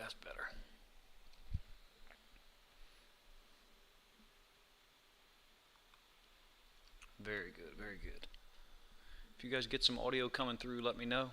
That's better. Very good, very good. If you guys get some audio coming through, let me know.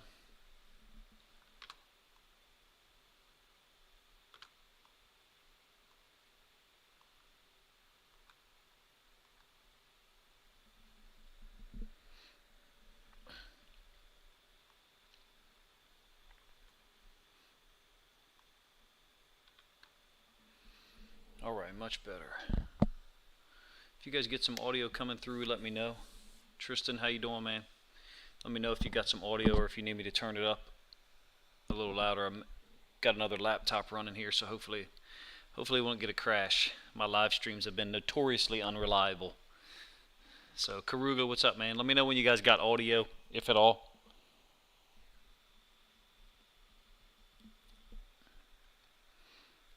All right, much better. If you guys get some audio coming through, let me know. Tristan, how you doing, man? Let me know if you got some audio or if you need me to turn it up a little louder. I've got another laptop running here, so hopefully we won't get a crash. My live streams have been notoriously unreliable. So, Karuga, what's up, man? Let me know when you guys got audio, if at all.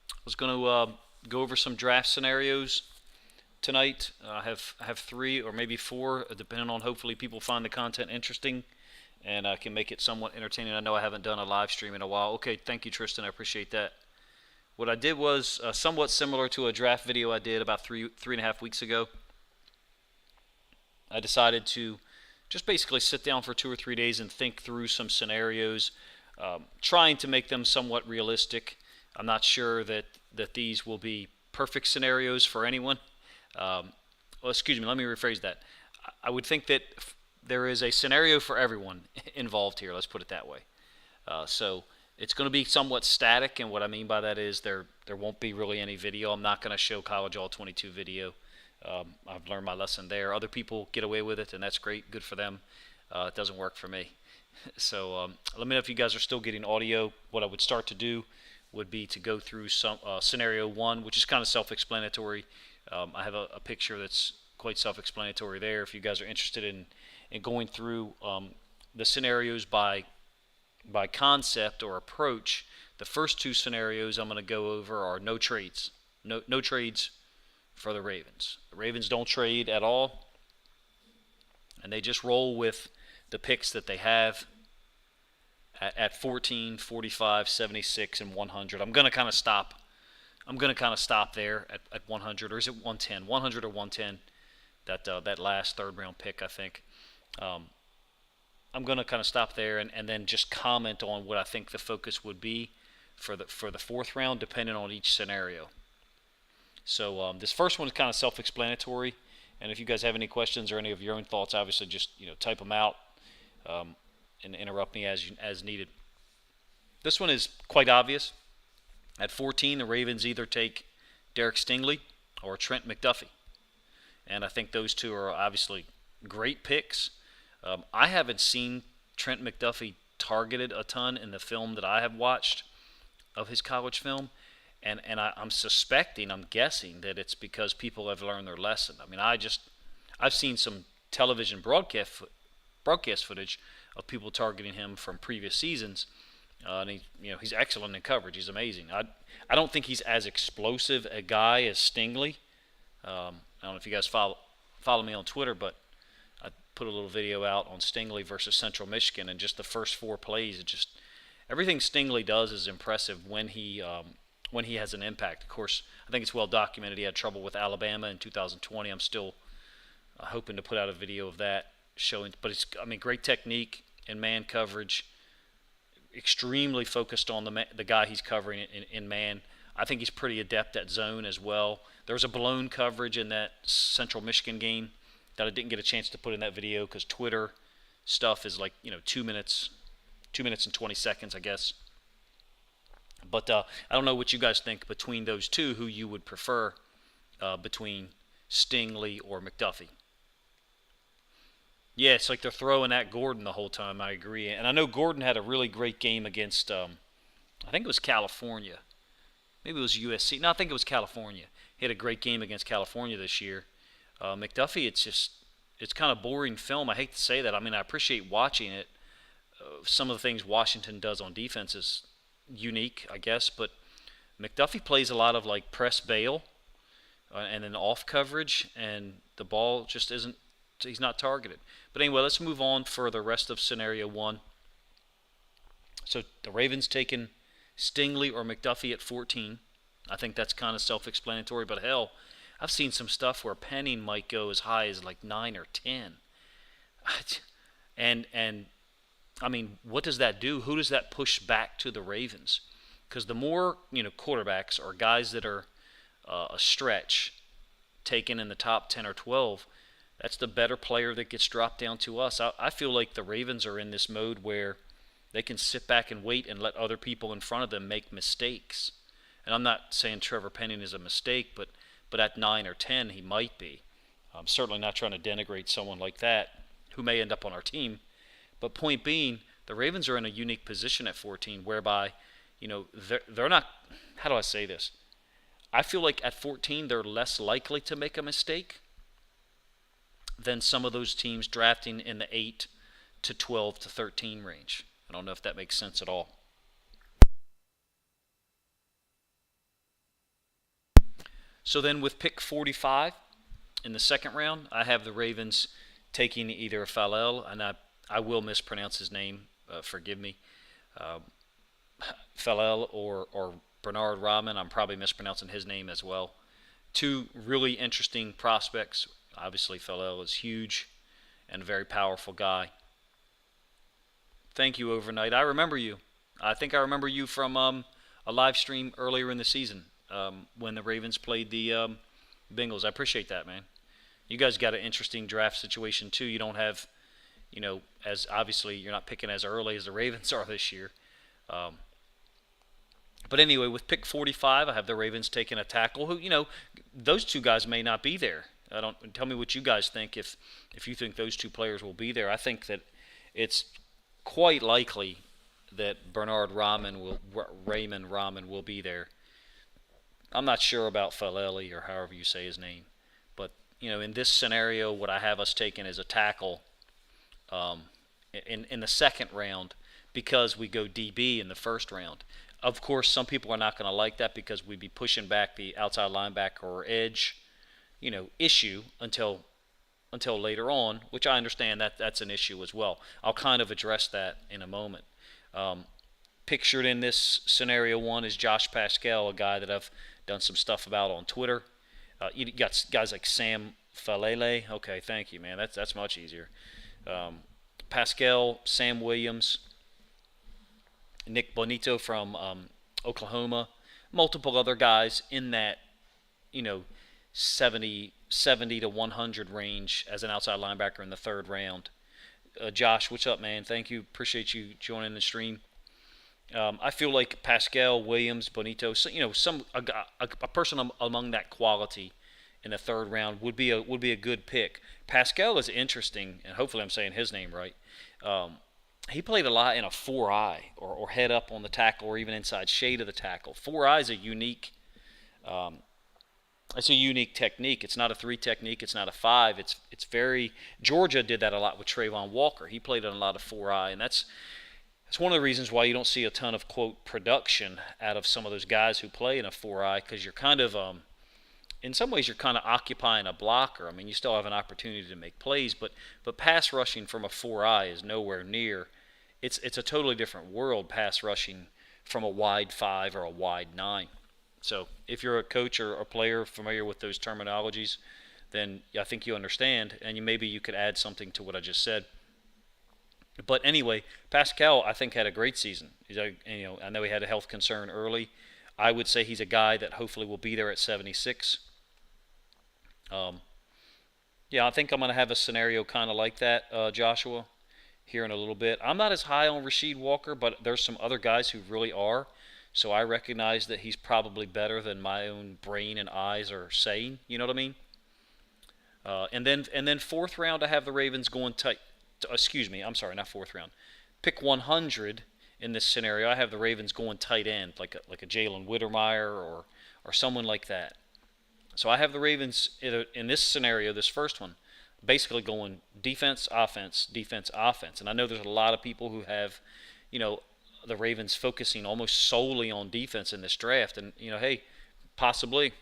I was going to go over some draft scenarios tonight. I have 3 or maybe 4, depending on hopefully people find the content interesting and I can make it somewhat entertaining. I know I haven't done a live stream in a while. Okay, thank you, Tristan. I appreciate that. What I did was somewhat similar to a draft video I did about 3.5 weeks ago. I decided to just basically sit down for 2 or 3 days and think through some scenarios, trying to make them somewhat realistic. I'm not sure that these will be perfect scenarios for anyone. Well, excuse me, let me rephrase that. I would think that there is a scenario for everyone involved here, let's put it that way. So it's going to be somewhat static, and what I mean by that is there won't be really any video. I'm not going to show College All-22 video. I've learned my lesson there. Other people get away with it, and that's great. Good for them. It doesn't work for me. So let me know if you guys are still getting audio. What I would start to do would be to go through some scenario 1, which is kind of self-explanatory. I have a picture that's quite self-explanatory there. If you guys are interested in going through the scenarios by concept or approach, the first 2 scenarios I'm going to go over are no trades. No trades for the Ravens. The Ravens don't trade at all, and they just roll with the picks that they have at 14, 45, 76, and 100. I'm going to kind of stop there at 100, or is it 110? 100 or 110, that last third-round pick, I think. I'm going to kind of stop there and then just comment on what I think the focus would be for the 4th round, depending on each scenario. So this first one is kind of self-explanatory, and if you guys have any questions or any of your own thoughts, obviously just type them out and interrupt me as needed. This one is quite obvious. At 14, the Ravens either take Derek Stingley or Trent McDuffie, and I think those 2 are obviously great picks. I haven't seen Trent McDuffie targeted a ton in the film that I have watched of his college film, and I'm guessing that it's because people have learned their lesson. I mean, I've seen some television broadcast footage of people targeting him from previous seasons, and he's excellent in coverage. He's amazing. I don't think he's as explosive a guy as Stingley. I don't know if you guys follow me on Twitter, but I put a little video out on Stingley versus Central Michigan, and just the first 4 plays, everything Stingley does is impressive when he has an impact. Of course, I think it's well documented. He had trouble with Alabama in 2020. I'm still hoping to put out a video of that showing, but great technique in man coverage. Extremely focused on the guy he's covering in man. I think he's pretty adept at zone as well. There was a blown coverage in that Central Michigan game that I didn't get a chance to put in that video because Twitter stuff is like 2 minutes and 20 seconds, I guess. But I don't know what you guys think between those 2, who you would prefer between Stingley or McDuffie. Yeah, it's like they're throwing at Gordon the whole time. I agree. And I know Gordon had a really great game against, I think it was California. Maybe it was USC. No, I think it was California. He had a great game against California this year. McDuffie, it's kind of boring film. I hate to say that. I mean, I appreciate watching it. Some of the things Washington does on defense is unique, I guess. But McDuffie plays a lot of like press bail and then off coverage, and the ball just isn't. He's not targeted. But anyway, let's move on for the rest of scenario 1. So the Ravens taking Stingley or McDuffie at 14. I think that's kind of self-explanatory, but hell, I've seen some stuff where Penning might go as high as like 9 or 10. And I mean, what does that do? Who does that push back to the Ravens? Because the more quarterbacks or guys that are a stretch taken in the top 10 or 12, that's the better player that gets dropped down to us. I feel like the Ravens are in this mode where they can sit back and wait and let other people in front of them make mistakes. And I'm not saying Trevor Penning is a mistake, but at 9 or 10 he might be. I'm certainly not trying to denigrate someone like that who may end up on our team. But point being, the Ravens are in a unique position at 14 whereby, they're not, how do I say this? I feel like at 14 they're less likely to make a mistake than some of those teams drafting in the 8 to 12 to 13 range. I don't know if that makes sense at all. So then with pick 45 in the second round, I have the Ravens taking either Fallel, and I will mispronounce his name, forgive me, Fallel or Bernard Rahman. I'm probably mispronouncing his name as well. Two really interesting prospects. Obviously, Fallel is huge and a very powerful guy. Thank you, Overnight. I remember you. I think I remember you from a live stream earlier in the season when the Ravens played the Bengals. I appreciate that, man. You guys got an interesting draft situation, too. You don't have, as obviously you're not picking as early as the Ravens are this year. But anyway, with pick 45, I have the Ravens taking a tackle who, those two guys may not be there. Tell me what you guys think if you think those two players will be there. I think that it's quite likely that Raymond Rahman will be there. I'm not sure about Faleli or however you say his name, but in this scenario, what I have us taking is a tackle in the second round because we go DB in the first round. Of course, some people are not going to like that because we'd be pushing back the outside linebacker or edge, issue until later on, which I understand that's an issue as well. I'll kind of address that in a moment. Pictured in this scenario one is Josh Pascal, a guy that I've done some stuff about on Twitter. You got guys like Sam Falele. Okay, thank you, man. That's much easier. Pascal, Sam Williams, Nick Bonito from Oklahoma, multiple other guys in that, 70 to 100 range as an outside linebacker in the third round. Josh, what's up, man? Thank you. Appreciate you joining the stream. I feel like Pascal, Williams, Bonito, a person among that quality in the third round would be a good pick. Pascal is interesting, and hopefully I'm saying his name right. He played a lot in a 4-eye or head up on the tackle or even inside shade of the tackle. 4-eye is a unique it's a unique technique. It's not a 3 technique. It's not a 5. It's very – Georgia did that a lot with Trayvon Walker. He played in a lot of 4-eye, and that's one of the reasons why you don't see a ton of, quote, production out of some of those guys who play in a 4-eye because you're kind of in some ways you're kind of occupying a blocker. I mean, you still have an opportunity to make plays, but pass rushing from a 4-eye is nowhere near. It's a totally different world, pass rushing from a wide 5 or a wide 9. So if you're a coach or a player familiar with those terminologies, then I think you understand, and maybe you could add something to what I just said. But anyway, Pascal, I think, had a great season. I know he had a health concern early. I would say he's a guy that hopefully will be there at 76. I think I'm going to have a scenario kind of like that, Joshua, here in a little bit. I'm not as high on Rasheed Walker, but there's some other guys who really are. So I recognize that he's probably better than my own brain and eyes are saying. You know what I mean? And then fourth round, I have the Ravens going tight. Excuse me, I'm sorry, not fourth round. Pick 100 in this scenario. I have the Ravens going tight end, like a Jalen Whittermeyer or someone like that. So I have the Ravens in this scenario, this first one, basically going defense, offense, defense, offense. And I know there's a lot of people who have, the Ravens focusing almost solely on defense in this draft. And, hey, possibly.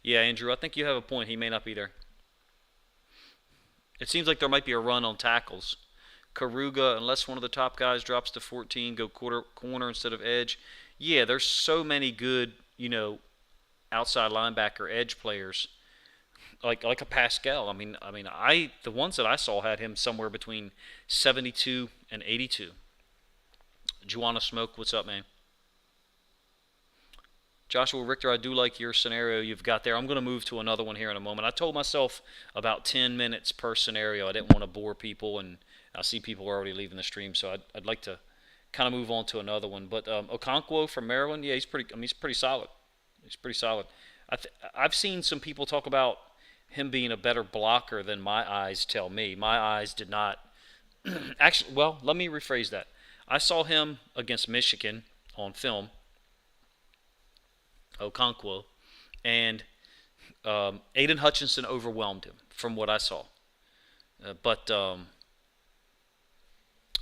Yeah, Andrew, I think you have a point. He may not be there. It seems like there might be a run on tackles. Karuga, unless one of the top guys drops to 14, go corner instead of edge. Yeah, there's so many good, outside linebacker edge players like a Pascal. I the ones that I saw had him somewhere between 72 and 82. Juana Smoke, what's up, man? Joshua Richter, I do like your scenario you've got there. I'm going to move to another one here in a moment. I told myself about 10 minutes per scenario. I didn't want to bore people, and I see people are already leaving the stream, so I'd like to kind of move on to another one. But Okonkwo from Maryland, yeah, he's pretty solid. He's pretty solid. I've seen some people talk about him being a better blocker than my eyes tell me. My eyes did not. Actually, well, let me rephrase that. I saw him against Michigan on film, Okonkwo, and Aiden Hutchinson overwhelmed him from what I saw. But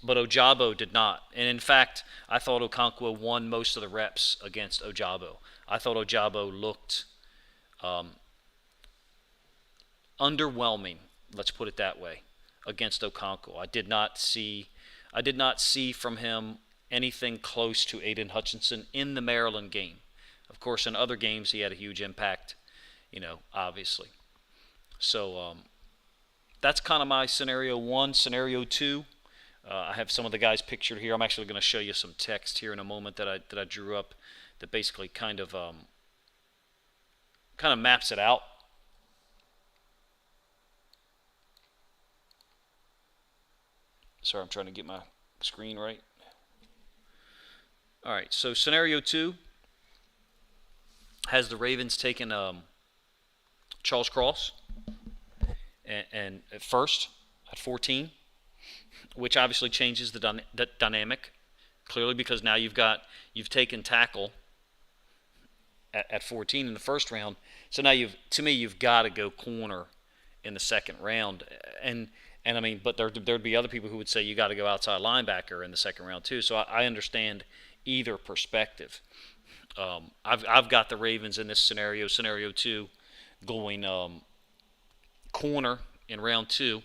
Ojabo did not. And in fact, I thought Okonkwo won most of the reps against Ojabo. I thought Ojabo looked underwhelming, let's put it that way, against Okonkwo. I did not see from him anything close to Aiden Hutchinson in the Maryland game. Of course, in other games, he had a huge impact, obviously. So that's kind of my scenario one. Scenario two, I have some of the guys pictured here. I'm actually going to show you some text here in a moment that I drew up that basically kind of maps it out. Sorry, I'm trying to get my screen right. All right, so scenario two has the Ravens taking Charles Cross and at first at 14, which obviously changes the dynamic clearly, because now you've taken tackle at 14 in the first round. So now you've got to go corner in the second round, and I mean, but there'd be other people who would say you got to go outside linebacker in the second round too. So I understand either perspective. I've got the Ravens in this scenario two, going corner in round two.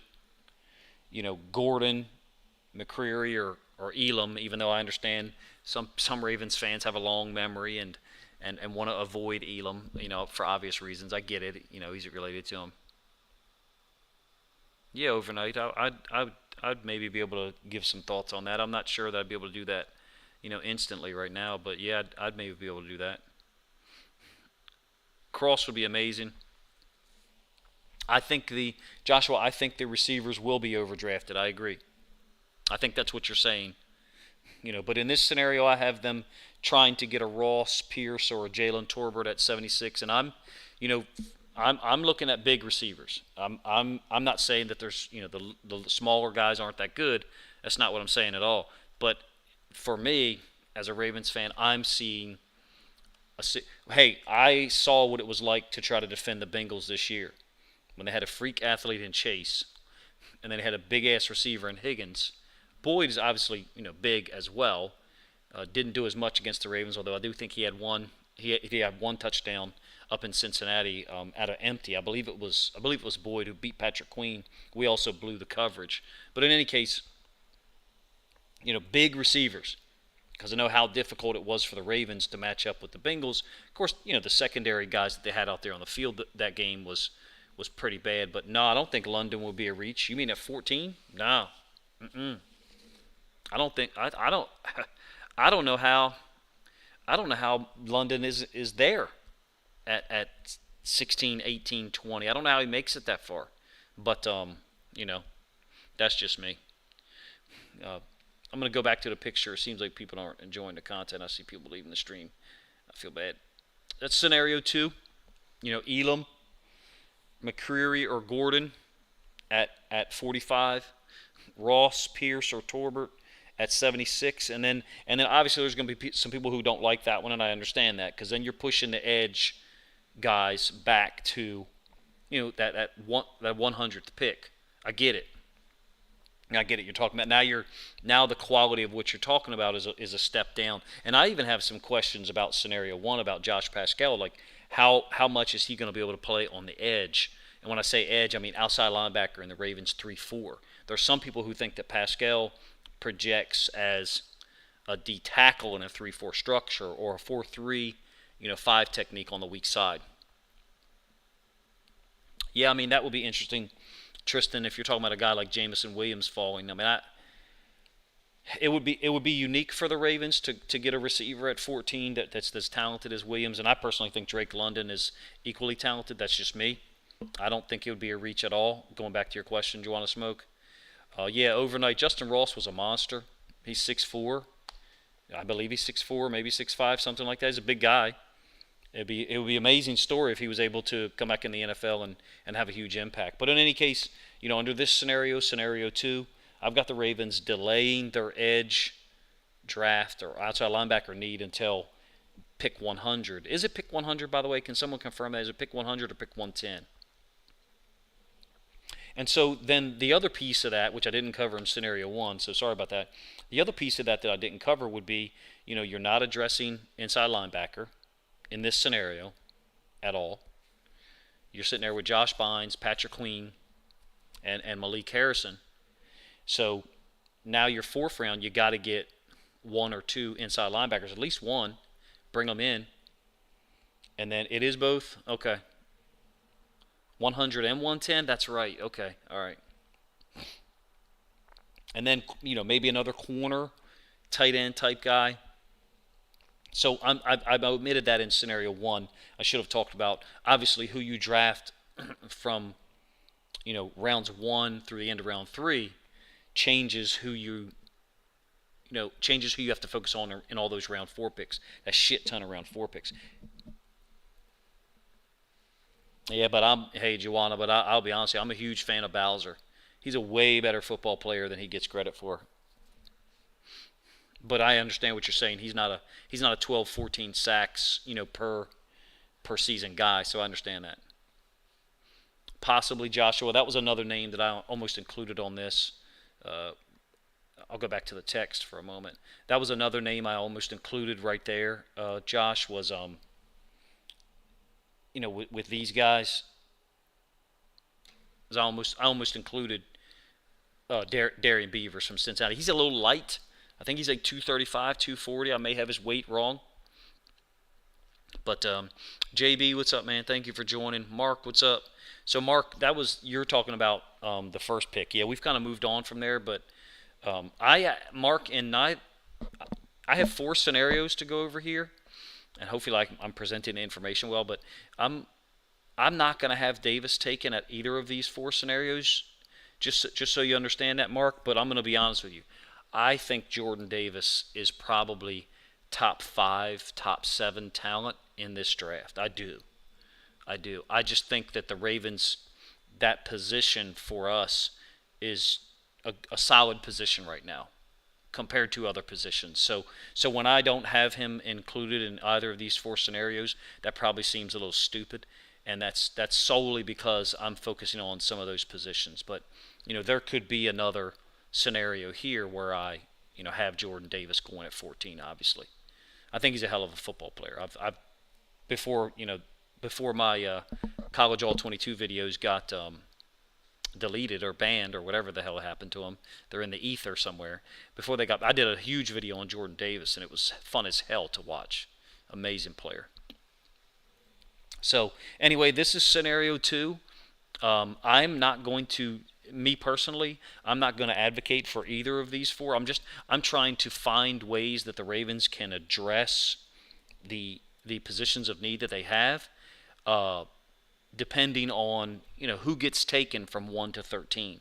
Gordon, McCreary, or Elam. Even though I understand some Ravens fans have a long memory and want to avoid Elam, for obvious reasons. I get it. He's related to him. Yeah, overnight. I'd maybe be able to give some thoughts on that. I'm not sure that I'd be able to do that, instantly right now. But yeah, I'd maybe be able to do that. Cross would be amazing. I think the receivers will be overdrafted. I agree. I think that's what you're saying. But in this scenario, I have them trying to get a Ross Pierce or a Jalen Torbert at 76, and I'm looking at big receivers. I'm not saying that there's the smaller guys aren't that good. That's not what I'm saying at all. But for me, as a Ravens fan, I'm seeing hey, I saw what it was like to try to defend the Bengals this year when they had a freak athlete in Chase, and then they had a big ass receiver in Higgins. Boyd is obviously big as well. Didn't do as much against the Ravens, although I do think he had one. He had one touchdown up in Cincinnati at an empty. I believe it was Boyd who beat Patrick Queen. We also blew the coverage. But in any case, big receivers, because I know how difficult it was for the Ravens to match up with the Bengals. Of course, the secondary guys that they had out there on the field that game was pretty bad. But no, I don't think London will be a reach. You mean at 14? No. I don't think I don't I don't know how London is there at 16, 18, 20. I don't know how he makes it that far. But that's just me. I'm going to go back to the picture. It seems like people aren't enjoying the content. I see people leaving the stream. I feel bad. That's scenario two. Elam, McCreary, or Gordon at 45. Ross, Pierce, or Torbert at 76. And then obviously there's going to be some people who don't like that one, and I understand that, because then you're pushing the edge guys back to that 100th pick. I get it. You're talking about now the quality of what you're talking about is a step down. And I even have some questions about scenario one about Josh Pascal, like how much is he going to be able to play on the edge? And when I say edge, I mean outside linebacker in the Ravens 3-4. There are some people who think that Pascal projects as a D tackle in a 3-4 structure or a 4-3, 5 technique on the weak side. Yeah, I mean, that would be interesting, Tristan, if you're talking about a guy like Jamison Williams falling. I mean, it would be unique for the Ravens to get a receiver at 14 that's as talented as Williams, and I personally think Drake London is equally talented. That's just me. I don't think it would be a reach at all. Going back to your question, do you want to smoke? Yeah, overnight, Justin Ross was a monster. He's 6'4". I believe he's 6'4", maybe 6'5", something like that. He's a big guy. It would be an amazing story if he was able to come back in the NFL and have a huge impact. But in any case, under this scenario 2, I've got the Ravens delaying their edge draft or outside linebacker need until pick 100. Is it pick 100, by the way? Can someone confirm that? Is it pick 100 or pick 110? And so then the other piece of that, which I didn't cover in scenario 1, so sorry about that. The other piece of that I didn't cover would be, you're not addressing inside linebacker in this scenario at all. You're sitting there with Josh Bynes, Patrick Queen, and Malik Harrison. So now your fourth round, you got to get 1 or 2 inside linebackers, at least one. Bring them in. And then it is both? Okay. 100 and 110? That's right. Okay. All right. And then, maybe another corner, tight end type guy. So I've omitted that in scenario 1. I should have talked about, obviously, who you draft from, rounds 1 through the end of round 3 changes who you have to focus on in all those round 4 picks. A shit ton of round 4 picks. Yeah, but Joanna, but I'll be honest with you, I'm a huge fan of Bowser. He's a way better football player than he gets credit for. But I understand what you're saying. He's not a 12, 14 sacks, per season guy, so I understand that. Possibly Joshua. That was another name that I almost included on this. I'll go back to the text for a moment. That was another name I almost included right there. Josh was with these guys, I almost included Darian Beavers from Cincinnati. He's a little light. I think he's like 235, 240. I may have his weight wrong. But JB, what's up, man? Thank you for joining. Mark, what's up? So, Mark, you're talking about the first pick. Yeah, we've kind of moved on from there, but Mark and I have 4 scenarios to go over here, and hopefully I'm presenting the information well, but I'm not going to have Davis taken at either of these 4 scenarios, just so you understand that, Mark, but I'm going to be honest with you. I think Jordan Davis is probably top 5, top 7 talent in this draft. I do. I just think that the Ravens, that position for us is a solid position right now compared to other positions. So when I don't have him included in either of these 4 scenarios, that probably seems a little stupid, and that's solely because I'm focusing on some of those positions. But there could be another scenario here where I have Jordan Davis going at 14. Obviously, I think he's a hell of a football player. I've before my college all 22 videos got deleted or banned or whatever the hell happened to them. They're in the ether somewhere. I did a huge video on Jordan Davis, and it was fun as hell to watch. Amazing player. So anyway, this is scenario 2. I'm not going to, me personally, I'm not going to advocate for either of these 4. I'm trying to find ways that the Ravens can address the positions of need that they have, depending on who gets taken from 1 to 13.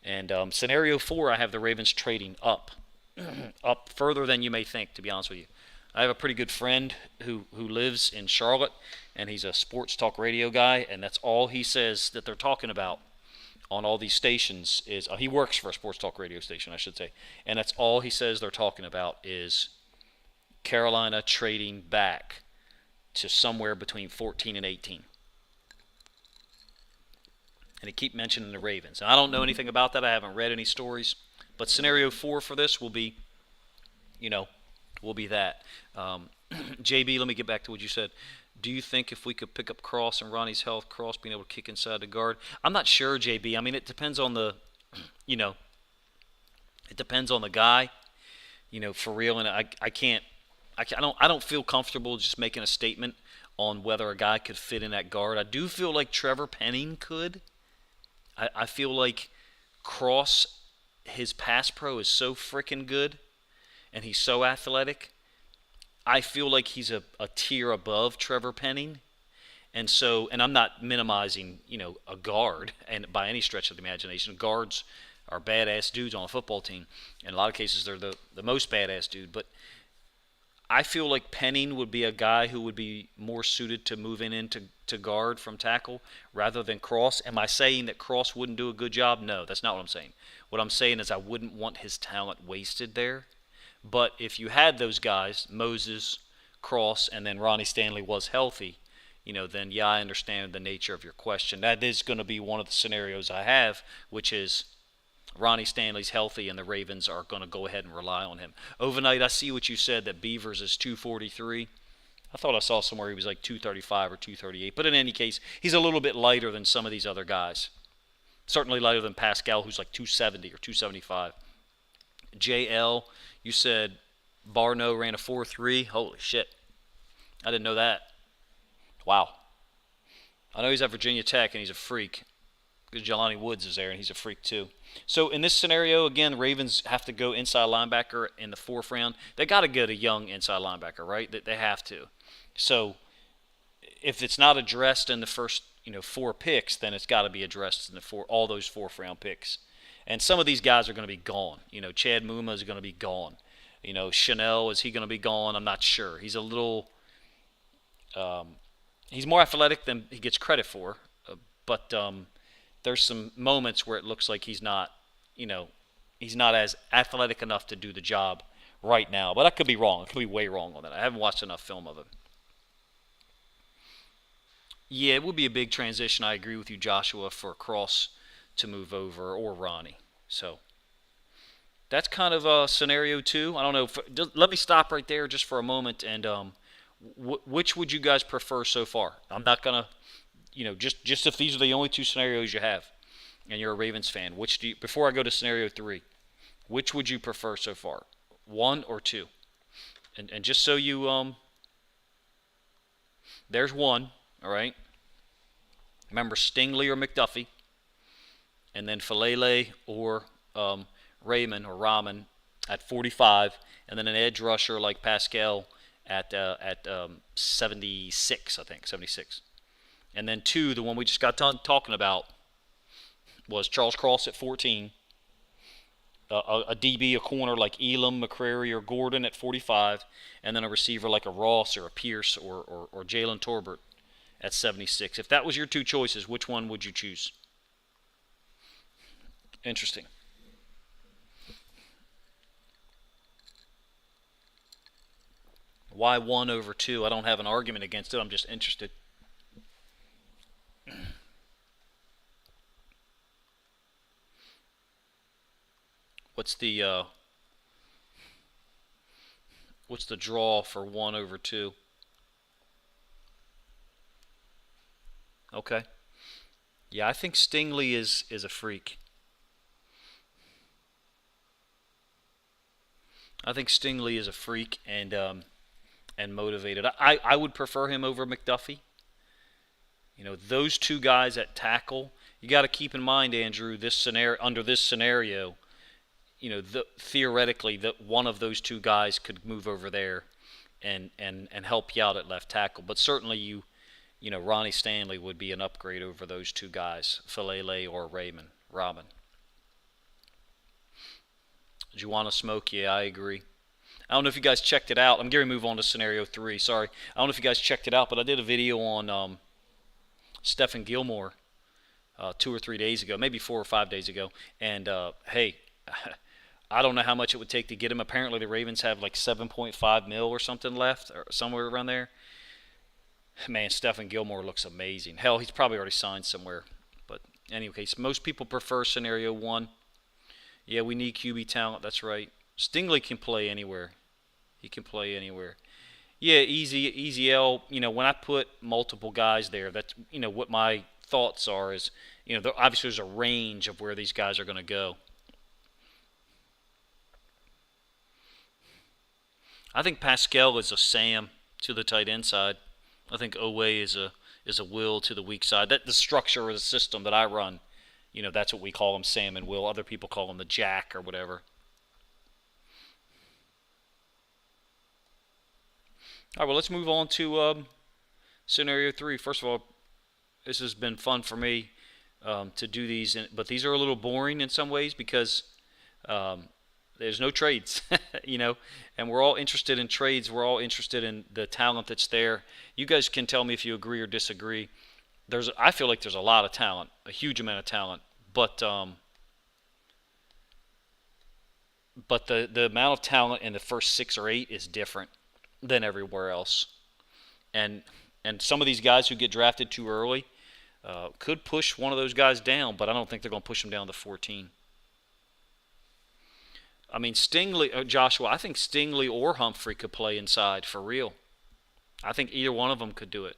And scenario 4, I have the Ravens trading up further than you may think, to be honest with you. I have a pretty good friend who lives in Charlotte, and he's a sports talk radio guy, and that's all he says that they're talking about on all these stations is he works for a sports talk radio station, I should say, and that's all he says they're talking about is Carolina trading back to somewhere between 14 and 18. And he keep mentioning the Ravens. And I don't know anything about that. I haven't read any stories. But scenario 4 for this will be, that. JB, let me get back to what you said. Do you think if we could pick up Cross and Ronnie's health, Cross being able to kick inside the guard? I'm not sure, JB. I mean, it depends on the, you know, it depends on the guy, for real. And I can't, I don't feel comfortable just making a statement on whether a guy could fit in that guard. I do feel like Trevor Penning could. I feel like Cross, his pass pro is so freaking good, and he's so athletic. I feel like he's a tier above Trevor Penning. And so, and I'm not minimizing, a guard, and by any stretch of the imagination. Guards are badass dudes on a football team. In a lot of cases, they're the most badass dude. But I feel like Penning would be a guy who would be more suited to moving into guard from tackle rather than Cross. Am I saying that Cross wouldn't do a good job? No, that's not what I'm saying. What I'm saying is I wouldn't want his talent wasted there. But if you had those guys, Moses, Cross, and then Ronnie Stanley was healthy, then yeah, I understand the nature of your question. That is going to be one of the scenarios I have, which is Ronnie Stanley's healthy and the Ravens are going to go ahead and rely on him. Overnight, I see what you said, that Beavers is 243. I thought I saw somewhere he was like 235 or 238. But in any case, he's a little bit lighter than some of these other guys. Certainly lighter than Pascal, who's like 270 or 275. JL, you said Barno ran a 4.3. Holy shit. I didn't know that. Wow. I know he's at Virginia Tech and he's a freak. Because Jelani Woods is there and he's a freak too. So in this scenario, again, Ravens have to go inside linebacker in the 4th round. They got to get a young inside linebacker, right? They have to. So if it's not addressed in the first, 4 picks, then it's got to be addressed in all those 4th round picks. And some of these guys are going to be gone. Chad Muma is going to be gone. Chanel, is he going to be gone? I'm not sure. He's a little, he's more athletic than he gets credit for. But there's some moments where it looks like he's not as athletic enough to do the job right now. But I could be wrong. I could be way wrong on that. I haven't watched enough film of it. Yeah, it would be a big transition. I agree with you, Joshua, for Cross to move over, or Ronnie. So that's kind of scenario 2. I don't know. Let me stop right there just for a moment. And which would you guys prefer so far? I'm not going to, just if these are the only 2 scenarios you have and you're a Ravens fan, before I go to scenario 3, which would you prefer so far? 1 or 2? And just so you, there's 1, all right? Remember, Stingley or McDuffie. And then Falele or Raymond or Rahman at 45, and then an edge rusher like Pascal at 76, I think, 76. And then 2, the one we just got done talking about, was Charles Cross at 14, a DB, a corner like Elam, McCrary, or Gordon at 45, and then a receiver like a Ross or a Pierce or Jalen Torbert at 76. If that was your 2 choices, which one would you choose? Interesting. Why 1 over 2? I don't have an argument against it. I'm just interested. What's the draw for 1 over 2? Okay. Yeah, I think Stingley is a freak. I think Stingley is a freak and motivated. I would prefer him over McDuffie. Those 2 guys at tackle. You got to keep in mind, Andrew, under this scenario, theoretically that one of those 2 guys could move over there and help you out at left tackle. But certainly Ronnie Stanley would be an upgrade over those 2 guys, Falele or Rahman. Do you want to smoke? Yeah, I agree. I don't know if you guys checked it out. I'm going to move on to scenario 3. Sorry. I don't know if you guys checked it out, but I did a video on Stephen Gilmore 2 or 3 days ago, maybe 4 or 5 days ago. And, hey, I don't know how much it would take to get him. Apparently the Ravens have like $7.5 million or something left, or somewhere around there. Man, Stephen Gilmore looks amazing. Hell, he's probably already signed somewhere. But anyway, most people prefer scenario 1. Yeah, we need QB talent. That's right. Stingley can play anywhere. He can play anywhere. Yeah, easy L. When I put multiple guys there, that's what my thoughts are is obviously there's a range of where these guys are going to go. I think Pascal is a Sam to the tight end side. I think Owe is a Will to the weak side. That the structure of the system that I run, that's what we call him, Sam and Will. Other people call him the Jack or whatever. All right, well, let's move on to scenario 3. First of all, this has been fun for me to do these, but these are a little boring in some ways because um, there's no trades, and we're all interested in trades. We're all interested in the talent that's there. You guys can tell me if you agree or disagree. I feel like there's a lot of talent, a huge amount of talent, but the amount of talent in the first 6 or 8 is different than everywhere else. And some of these guys who get drafted too early could push one of those guys down, but I don't think they're going to push them down to 14. I mean, Joshua, I think Stingley or Humphrey could play inside for real. I think either one of them could do it.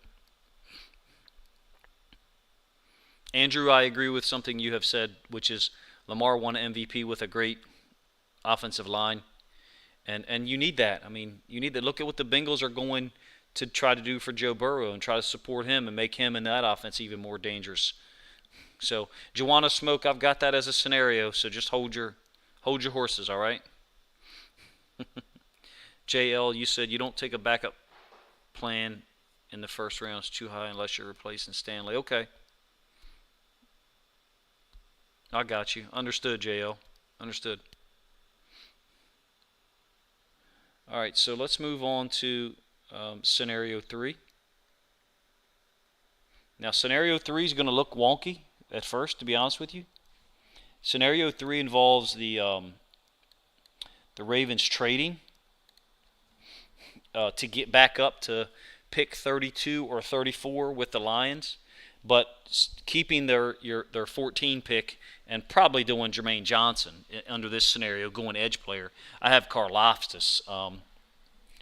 Andrew, I agree with something you have said, which is Lamar won MVP with a great offensive line. And you need that. I mean, you need to look at what the Bengals are going to try to do for Joe Burrow and try to support him and make him in that offense even more dangerous. So, Joanna Smoke, I've got that as a scenario, so just hold your horses, all right? JL, you said you don't take a backup plan in the first round. It's too high unless you're replacing Stanley. Okay. I got you. Understood, JL. Understood. All right, so let's move on to scenario 3. Now, scenario 3 is going to look wonky at first, to be honest with you. Scenario 3 involves the Ravens trading to get back up to pick 32 or 34 with the Lions, but keeping their 14 pick and probably doing Jermaine Johnson under this scenario, going edge player. I have Karlaftis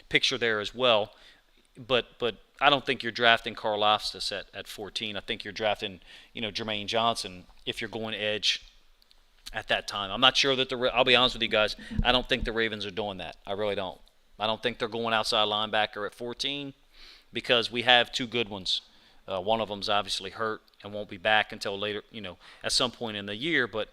picture there as well, but I don't think you're drafting Karlaftis at 14. I think you're drafting Jermaine Johnson if you're going edge at that time. I'm not sure that I'll be honest with you guys, I don't think the Ravens are doing that. I really don't. I don't think they're going outside linebacker at 14 because we have 2 good ones. One of them's obviously hurt and won't be back until later, at some point in the year. But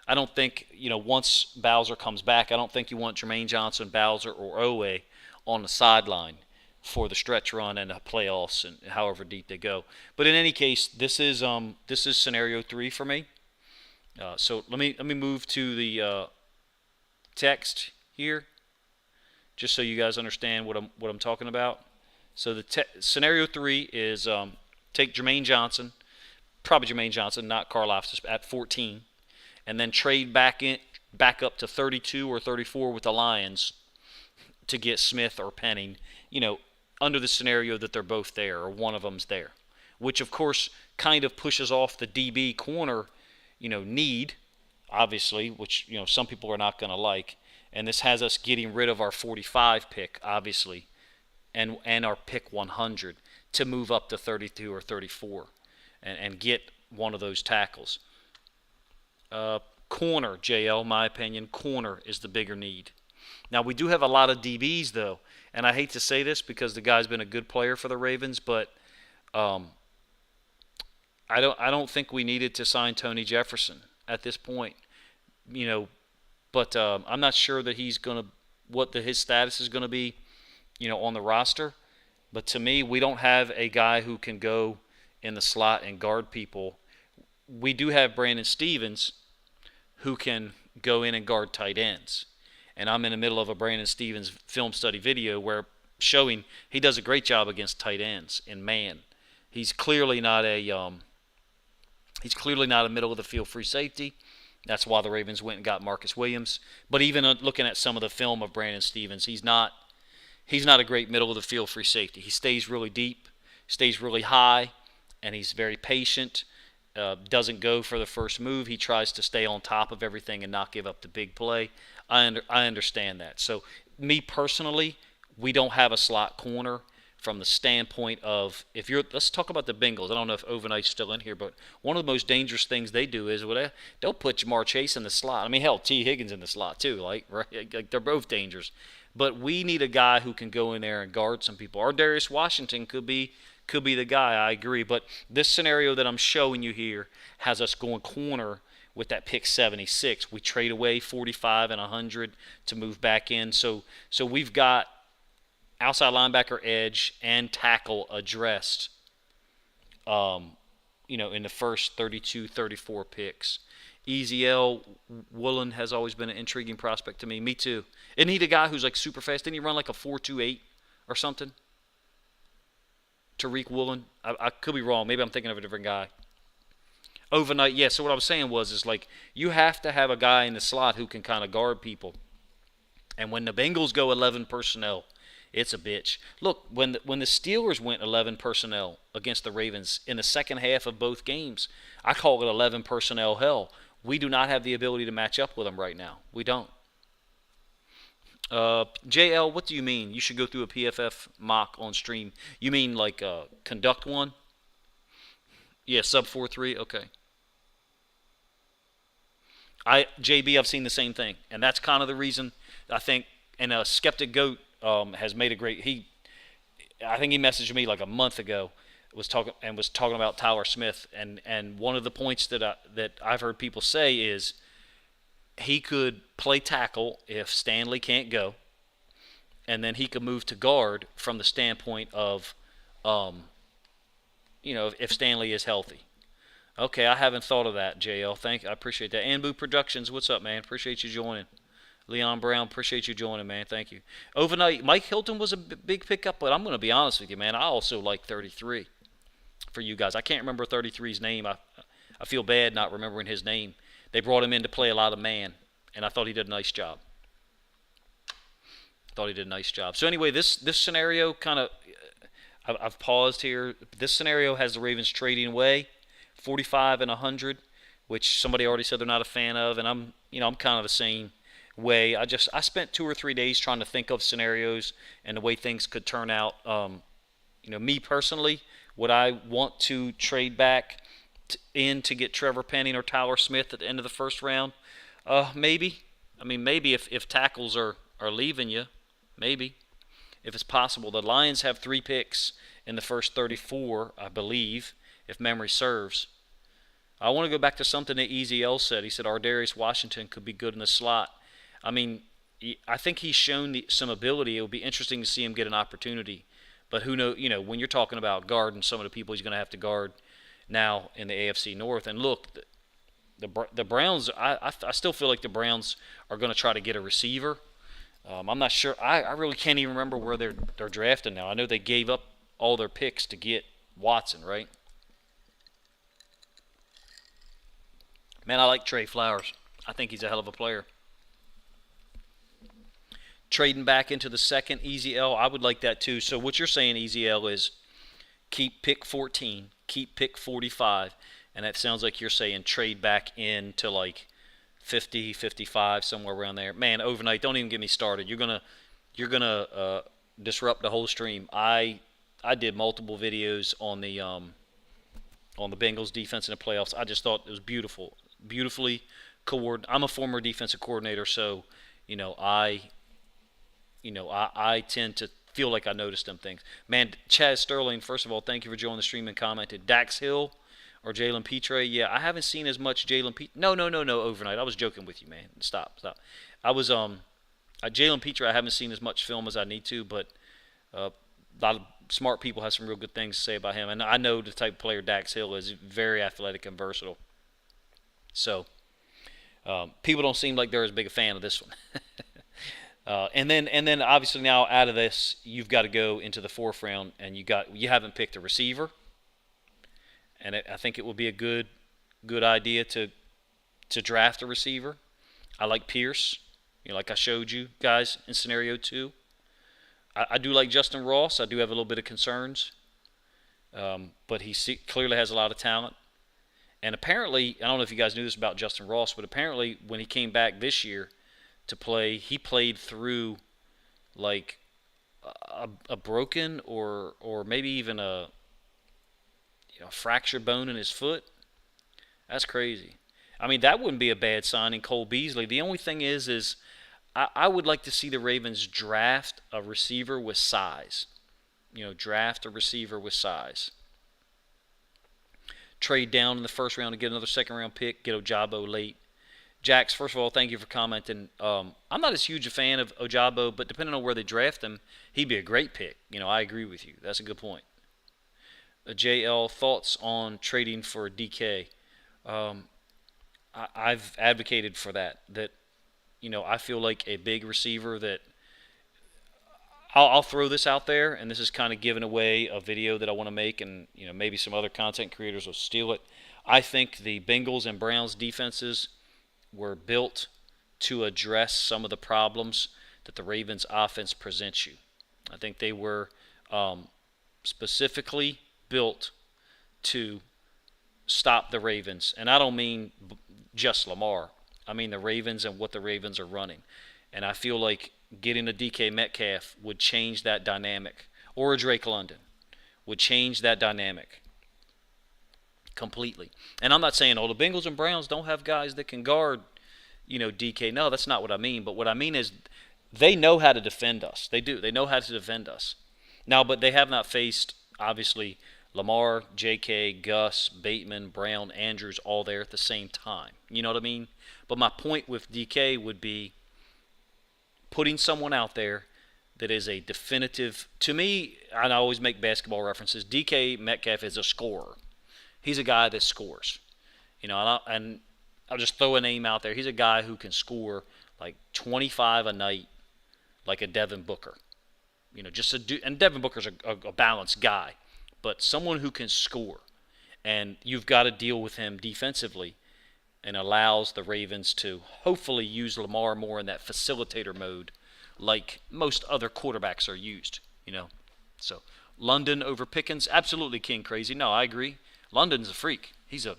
I don't think, once Bowser comes back, I don't think you want Jermaine Johnson, Bowser, or Owe on the sideline for the stretch run and the playoffs and however deep they go. But in any case, this is scenario 3 for me. So let me move to the text here, just so you guys understand what I'm talking about. So the scenario 3 is take Jermaine Johnson, probably Jermaine Johnson, not Karlaftis, at 14, and then trade back up to 32 or 34 with the Lions to get Smith or Penning, under the scenario that they're both there or one of them's there, which of course kind of pushes off the DB corner, need, obviously, which some people are not going to like, and this has us getting rid of our 45 pick, obviously, and our pick 100 to move up to 32 or 34 and get one of those tackles. Corner, JL, my opinion, corner is the bigger need. Now, we do have a lot of DBs, though, and I hate to say this because the guy's been a good player for the Ravens, but I don't think we needed to sign Tony Jefferson at this point, but I'm not sure that he's going to his status is going to be, on the roster. But to me, we don't have a guy who can go in the slot and guard people. We do have Brandon Stevens who can go in and guard tight ends. And I'm in the middle of a Brandon Stevens film study video where showing he does a great job against tight ends in man. He's clearly not a middle of the field free safety. That's why the Ravens went and got Marcus Williams. But even looking at some of the film of Brandon Stevens, he's not a great middle of the field free safety. He stays really deep, stays really high, and he's very patient. Doesn't go for the first move. He tries to stay on top of everything and not give up the big play. I understand that. So me personally, we don't have a slot corner from the standpoint of if you're. Let's talk about the Bengals. I don't know if Overnight's still in here, but one of the most dangerous things they do is they'll put Jamar Chase in the slot. I mean, hell, T. Higgins in the slot too. Like they're both dangerous. But we need a guy who can go in there and guard some people. Or Darius Washington could be the guy. I agree. But this scenario that I'm showing you here has us going corner with that pick 76. We trade away 45 and 100 to move back in. So we've got outside linebacker, edge, and tackle addressed, in the first 32, 34 picks. Eziel Woolen has always been an intriguing prospect to me. Me too. Isn't he the guy who's like super fast? Didn't he run like a 4.28 or something? Tariq Woolen? I could be wrong. Maybe I'm thinking of a different guy. Overnight, yeah. So what I was saying is like you have to have a guy in the slot who can kind of guard people. And when the Bengals go 11 personnel, it's a bitch. Look, when the Steelers went 11 personnel against the Ravens in the second half of both games, I call it 11 personnel hell. We do not have the ability to match up with them right now. We don't. JL, what do you mean? You should go through a PFF mock on stream. You mean like conduct one? Yeah, sub 4.3. Okay. JB, I've seen the same thing, and that's kind of the reason I think. And Skeptic Goat has made a great. I think he messaged me like a month ago. Was talking about Tyler Smith, and one of the points that I've heard people say is he could play tackle if Stanley can't go, and then he could move to guard from the standpoint of, if Stanley is healthy. Okay, I haven't thought of that, JL. I appreciate that. Anbu Productions, what's up, man? Appreciate you joining. Leon Brown, appreciate you joining, man. Thank you. Overnight, Mike Hilton was a big pickup, but I'm going to be honest with you, man. I also like 33 for you guys. I can't remember 33's name. I feel bad not remembering his name. They brought him in to play a lot of man, and I thought he did a nice job. So anyway, this scenario kind of, I've paused here. This scenario has the Ravens trading away 45 and 100, which somebody already said they're not a fan of, and I'm kind of the same way. I spent 2 or 3 days trying to think of scenarios and the way things could turn out. Me personally, would I want to trade back to get Trevor Penning or Tyler Smith at the end of the first round? Maybe. I mean, maybe if tackles are leaving you, maybe. If it's possible. The Lions have 3 picks in the first 34, I believe, if memory serves. I want to go back to something that EZL said. He said Darius Washington could be good in the slot. I mean, I think he's shown some ability. It would be interesting to see him get an opportunity. But who knows, when you're talking about guarding some of the people he's going to have to guard now in the AFC North. And look, the Browns, I still feel like the Browns are going to try to get a receiver. I'm not sure. I really can't even remember where they're drafting now. I know they gave up all their picks to get Watson, right? Man, I like Trey Flowers. I think he's a hell of a player. Trading back into the second, EZL, I would like that too. So what you're saying, EZL, is keep pick 14, keep pick 45, and that sounds like you're saying trade back into like 50, 55, somewhere around there. Man, overnight, don't even get me started. You're gonna disrupt the whole stream. I did multiple videos on the Bengals defense in the playoffs. I just thought it was beautifully coordinated. I'm a former defensive coordinator, so I tend to feel like I noticed them things. Man, Chaz Sterling, first of all, thank you for joining the stream and commented. Dax Hill or Jalen Petre? Yeah, I haven't seen as much Jalen Petre. No, overnight. I was joking with you, man. Stop. I was Jalen Petre. I haven't seen as much film as I need to, but a lot of smart people have some real good things to say about him. And I know the type of player Dax Hill is, very athletic and versatile. So people don't seem like they're as big a fan of this one. And then obviously now out of this, you've got to go into the fourth round, and you haven't picked a receiver, and I think it will be a good idea to draft a receiver. I like Pierce, like I showed you guys in scenario 2. I do like Justin Ross. I do have a little bit of concerns, but he clearly has a lot of talent. And apparently, I don't know if you guys knew this about Justin Ross, but apparently when he came back this year to play, he played through like a broken or maybe even a fractured bone in his foot. That's crazy. I mean, that wouldn't be a bad signing, Cole Beasley. The only thing is I would like to see the Ravens draft a receiver with size. Draft a receiver with size. Trade down in the first round to get another second-round pick, get Ojabo late. Jax, first of all, thank you for commenting. I'm not as huge a fan of Ojabo, but depending on where they draft him, he'd be a great pick. I agree with you. That's a good point. JL, thoughts on trading for DK? I've advocated for that. I feel like a big receiver that I'll throw this out there, and this is kind of giving away a video that I want to make, and maybe some other content creators will steal it. I think the Bengals and Browns defenses were built to address some of the problems that the Ravens offense presents you. I think they were specifically built to stop the Ravens. And I don't mean just Lamar. I mean the Ravens and what the Ravens are running. And I feel like getting a DK Metcalf would change that dynamic. Or a Drake London would change that dynamic completely. And I'm not saying, the Bengals and Browns don't have guys that can guard, DK. No, that's not what I mean. But what I mean is they know how to defend us. They do. They know how to defend us. Now, but they have not faced, obviously, Lamar, J.K., Gus, Bateman, Brown, Andrews, all there at the same time. You know what I mean? But my point with DK would be putting someone out there that is a definitive, to me, and I always make basketball references, DK Metcalf is a scorer. He's a guy that scores. And I'll just throw a name out there. He's a guy who can score like 25 a night like a Devin Booker. And Devin Booker's a balanced guy, but someone who can score. And you've got to deal with him defensively and allows the Ravens to hopefully use Lamar more in that facilitator mode like most other quarterbacks are used, So London over Pickens, absolutely king crazy. No, I agree. London's a freak. He's a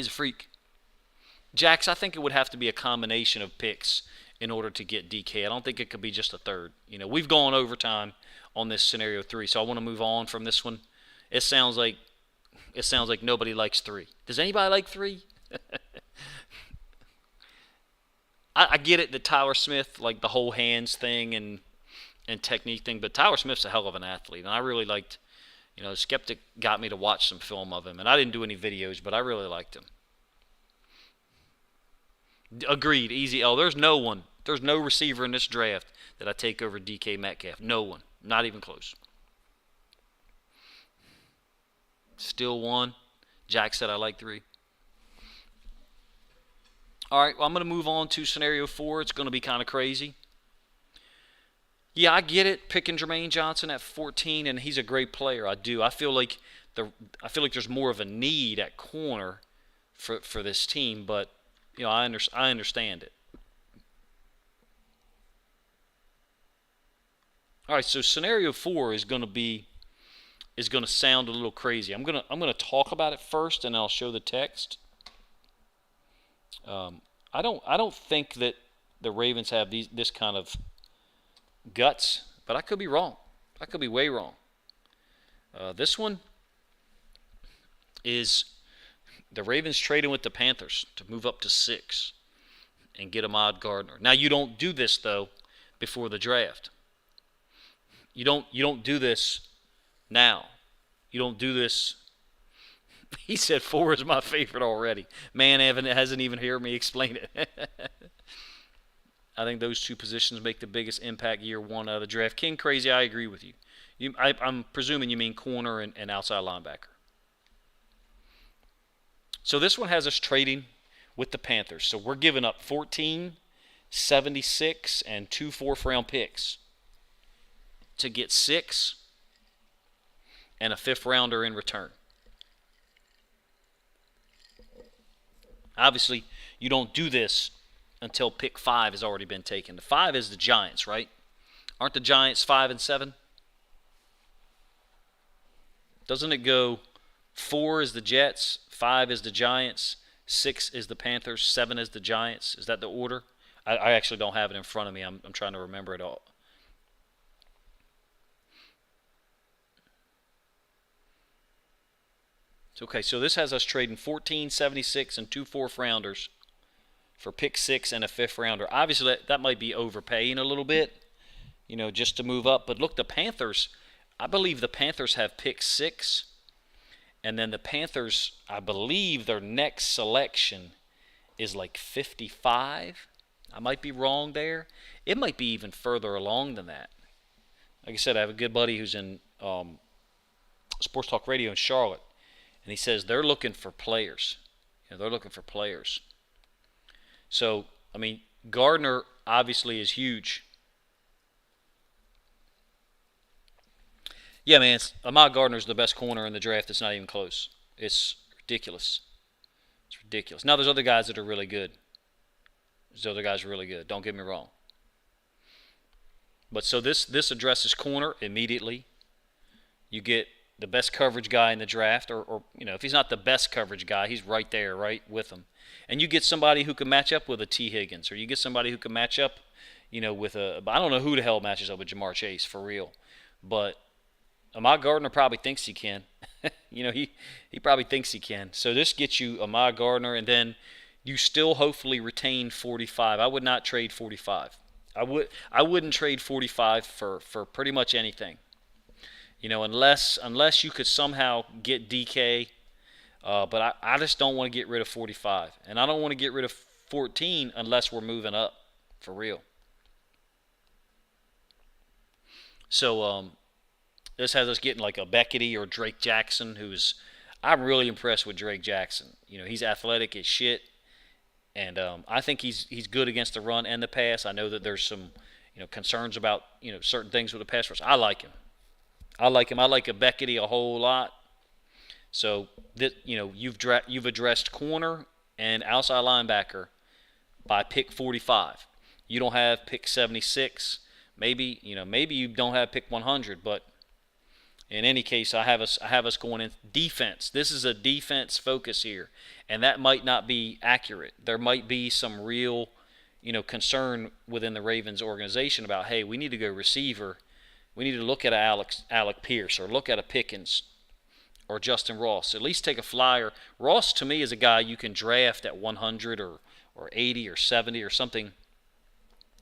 freak. Jax, I think it would have to be a combination of picks in order to get DK. I don't think it could be just a third. We've gone overtime on this scenario 3, so I want to move on from this one. It sounds like nobody likes 3. Does anybody like 3? I get it that Tyler Smith, like the whole hands thing and technique thing, but Tyler Smith's a hell of an athlete, and I really liked. Skeptic got me to watch some film of him, and I didn't do any videos, but I really liked him. Agreed, easy L. There's no receiver in this draft that I take over DK Metcalf. No one. Not even close. Still one. Jack said I like 3. All right, well, I'm going to move on to scenario 4. It's going to be kind of crazy. Yeah, I get it, picking Jermaine Johnson at 14, and he's a great player. I do. I feel like there's more of a need at corner for this team, but I understand it. All right, so scenario 4 is going to sound a little crazy. I'm going to talk about it first, and I'll show the text. I don't think that the Ravens have this kind of guts, but I could be wrong. I could be way wrong. This one is the Ravens trading with the Panthers to move up to 6 and get Ahmad Gardner. Now, you don't do this, though, before the draft. You don't do this now. You don't do this. He said 4 is my favorite already. Man, Evan hasn't even heard me explain it. I think those 2 positions make the biggest impact year 1 out of the draft. King crazy, I agree with you. I'm presuming you mean corner and outside linebacker. So this one has us trading with the Panthers. So we're giving up 14, 76, and 2 4th-round picks to get 6 and a 5th-rounder in return. Obviously, you don't do this until pick 5 has already been taken. The 5 is the Giants, right? Aren't the Giants 5 and 7? Doesn't it go 4 is the Jets, 5 is the Giants, 6 is the Panthers, 7 is the Giants? Is that the order? I actually don't have it in front of me. I'm trying to remember it all. Okay, so this has us trading 14, 76, and 2 4th-rounders for pick 6 and a 5th-rounder. Obviously, that might be overpaying a little bit, just to move up. But look, the Panthers, I believe the Panthers have pick 6, and then the Panthers, I believe their next selection is like 55. I might be wrong there. It might be even further along than that. Like I said, I have a good buddy who's in Sports Talk Radio in Charlotte, and he says they're looking for players. They're looking for players. So, I mean, Gardner obviously is huge. Yeah, man, Ahmad Gardner's the best corner in the draft. It's not even close. It's ridiculous. It's ridiculous. Now, there's other guys that are really good. Don't get me wrong. But so this addresses corner immediately. You get the best coverage guy in the draft, or if he's not the best coverage guy, he's right there, right with him. And you get somebody who can match up with a T. Higgins, or you get somebody who can match up, with I don't know who the hell matches up with Jamar Chase for real, but Ahmad Gardner probably thinks he can. He probably thinks he can. So this gets you Ahmad Gardner, and then you still hopefully retain 45. I would not trade 45. I wouldn't trade 45 for pretty much anything. Unless you could somehow get DK. But I just don't want to get rid of 45. And I don't want to get rid of 14 unless we're moving up for real. So this has us getting like a Beckett or Drake Jackson, I'm really impressed with Drake Jackson. He's athletic as shit. And I think he's good against the run and the pass. I know that there's some concerns about certain things with the pass rush. I like him. I like a Beckett a whole lot. So you've addressed corner and outside linebacker by pick 45. You don't have pick 76. Maybe you don't have pick 100, but in any case, I have us going in defense. This is a defense focus here, and that might not be accurate. There might be some real, concern within the Ravens organization about, hey, we need to go receiver. We need to look at Alec Pierce or look at a Pickens or Justin Ross. At least take a flyer. Ross, to me, is a guy you can draft at 100 or 80 or 70 or something,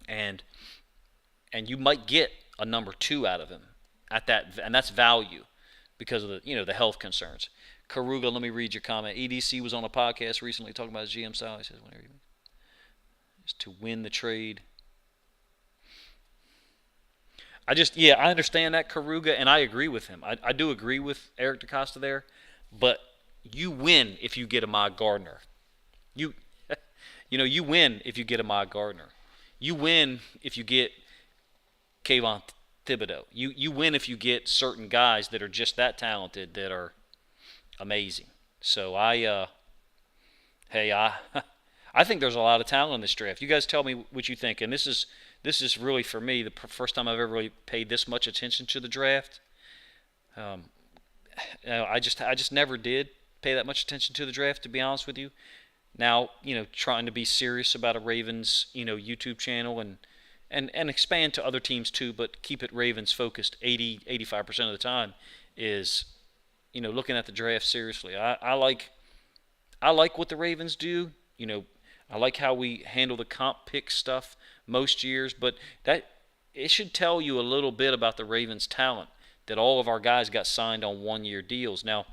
and you might get a number 2 out of him at that, and that's value because of the health concerns. Karuga, let me read your comment. EDC was on a podcast recently talking about his GM style. He says whenever is to win the trade. I understand that, Karuga, and I agree with him. I do agree with Eric DaCosta there, but you win if you get Ahmad Gardner. You win if you get Ahmad Gardner. You win if you get Kayvon Thibodeau. You win if you get certain guys that are just that talented that are amazing. So I think there's a lot of talent in this draft. You guys tell me what you think, and this is really, for me, the first time I've ever really paid this much attention to the draft. I just never did pay that much attention to the draft, to be honest with you. Now, trying to be serious about a Ravens, YouTube channel and expand to other teams too, but keep it Ravens focused 85% of the time is, looking at the draft seriously. I like what the Ravens do. I like how we handle the comp pick stuff most years, but that it should tell you a little bit about the Ravens' talent that all of our guys got signed on one-year deals. Now,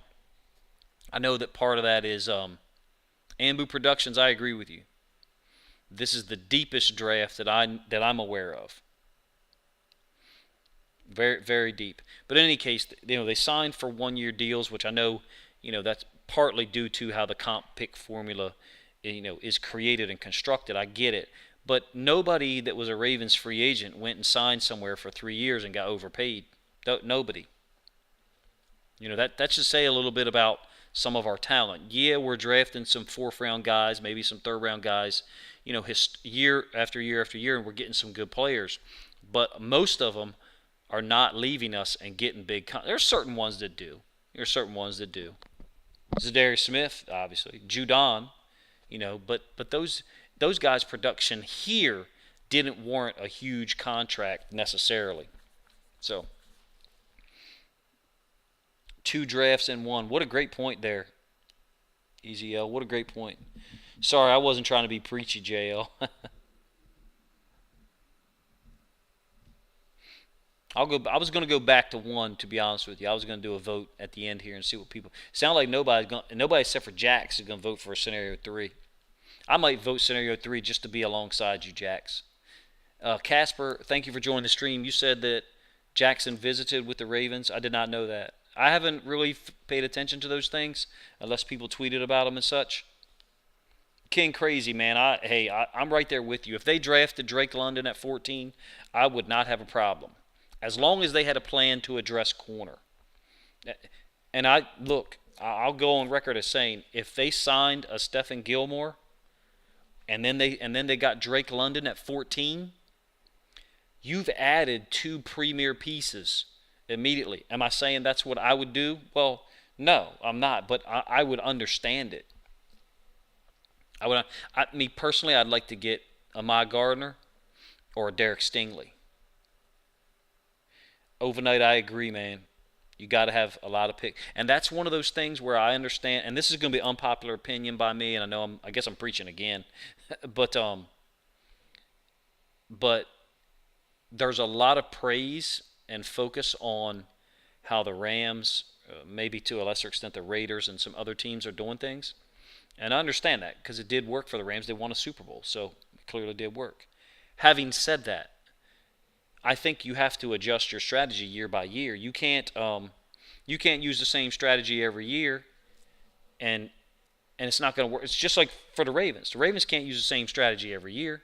I know that part of that is Ambu Productions. I agree with you. This is the deepest draft that I'm aware of. Very, very deep. But in any case, they signed for one-year deals, which I know, that's partly due to how the comp pick formula, is created and constructed. I get it. But nobody that was a Ravens free agent went and signed somewhere for 3 years and got overpaid. Nobody. That should say a little bit about some of our talent. Yeah, we're drafting some 4th-round guys, maybe some 3rd-round guys, year after year after year, and we're getting some good players. But most of them are not leaving us and getting big. There's certain ones that do. Zadarius Smith, obviously. Judon, but those guys' production here didn't warrant a huge contract necessarily. So 2 drafts in one. What a great point there, Easy L. What a great point. Sorry, I wasn't trying to be preachy, JL. I was going to go back to one, to be honest with you. I was going to do a vote at the end here and see what people. Sound like nobody except for Jax is going to vote for scenario 3. I might vote scenario 3 just to be alongside you, Jax. Casper, thank you for joining the stream. You said that Jackson visited with the Ravens. I did not know that. I haven't really paid attention to those things unless people tweeted about them and such. King crazy, man. I'm right there with you. If they drafted Drake London at 14, I would not have a problem, as long as they had a plan to address corner. And I'll go on record as saying, if they signed a Stephen Gilmore, and then they got Drake London at 14, you've added 2 premier pieces immediately. Am I saying that's what I would do? Well, no, I'm not, but I would understand it. Me personally, I'd like to get Ahmad Gardner or Derek Stingley. Overnight, I agree, man. You got to have a lot of pick, and that's one of those things where I understand. And this is going to be unpopular opinion by me, and I guess I'm preaching again, but there's a lot of praise and focus on how the Rams, maybe to a lesser extent the Raiders and some other teams are doing things, and I understand that because it did work for the Rams. They won a Super Bowl, so it clearly did work. Having said that, I think you have to adjust your strategy year by year. You can't use the same strategy every year, and it's not going to work. It's just like for the Ravens. The Ravens can't use the same strategy every year.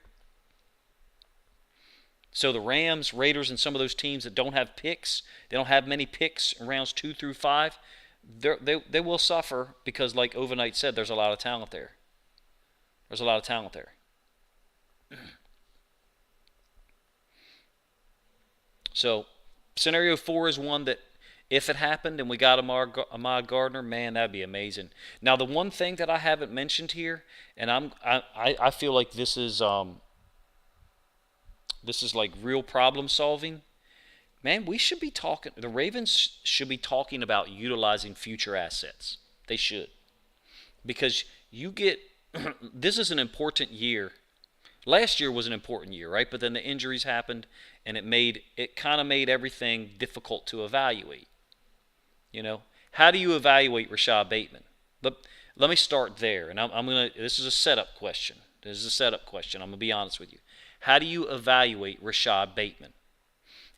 So the Rams, Raiders, and some of those teams that don't have picks, they don't have many picks in rounds 2 through 5. They will suffer because, like Overnight said, there's a lot of talent there. There's a lot of talent there. So, scenario 4 is one that, if it happened and we got Ahmad Gardner, man, that'd be amazing. Now, the one thing that I haven't mentioned here, and I feel like this is like real problem solving. Man, we should be talking. The Ravens should be talking about utilizing future assets. They should, because you get. This is an important year. Last year was an important year, right? But then the injuries happened, and it kind of made everything difficult to evaluate. How do you evaluate Rashad Bateman? Let me start there, and this is a setup question. I'm gonna be honest with you. How do you evaluate Rashad Bateman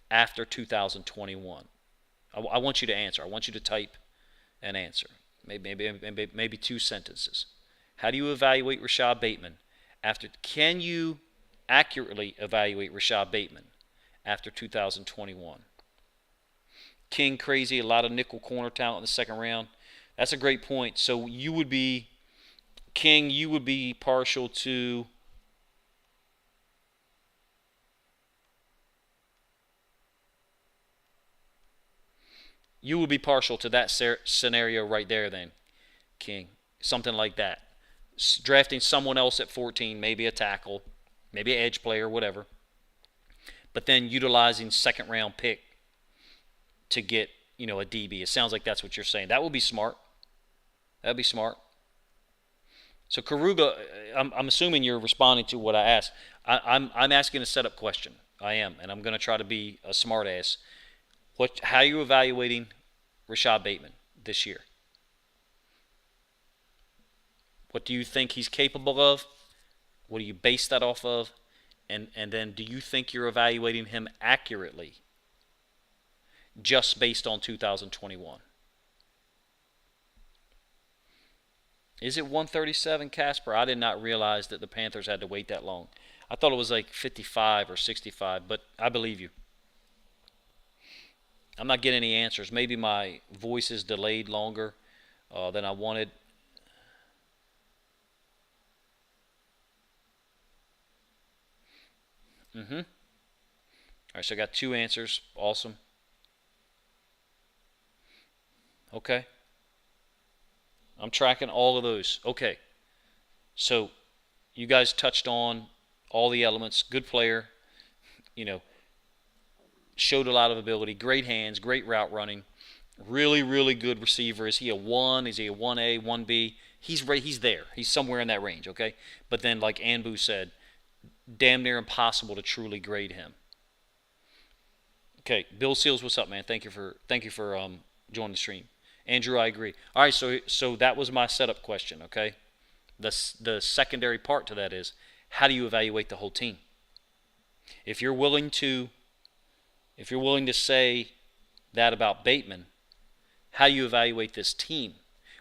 after 2021? I want you to answer. I want you to type an answer. Maybe 2 sentences. How do you evaluate Rashad Bateman? Can you accurately evaluate Rashad Bateman after 2021? King crazy, a lot of nickel corner talent in the second round. That's a great point. So you would be partial to that scenario right there then, King. Something like that. Drafting someone else at 14, maybe a tackle, maybe an edge player, whatever. But then utilizing second round pick to get, a DB. It sounds like that's what you're saying. That would be smart. That'd be smart. So Karuga, I'm assuming you're responding to what I asked. I'm asking a setup question. I am, and I'm going to try to be a smart ass. How are you evaluating Rashad Bateman this year? What do you think he's capable of? What do you base that off of? And then do you think you're evaluating him accurately just based on 2021? Is it 137, Casper? I did not realize that the Panthers had to wait that long. I thought it was like 55 or 65, but I believe you. I'm not getting any answers. Maybe my voice is delayed longer than I wanted. All right, so I got 2 answers. Awesome. Okay. I'm tracking all of those. Okay. So you guys touched on all the elements. Good player. Showed a lot of ability. Great hands. Great route running. Really, really good receiver. Is he a 1? Is he a 1A, 1B? he's there. He's somewhere in that range, okay? But then, like Anbu said, damn near impossible to truly grade him. Okay, Bill Seals, what's up, man? Thank you for joining the stream. Andrew, I agree. All right, so that was my setup question, okay? The secondary part to that is, how do you evaluate the whole team? If you're willing to say that about Bateman, how do you evaluate this team?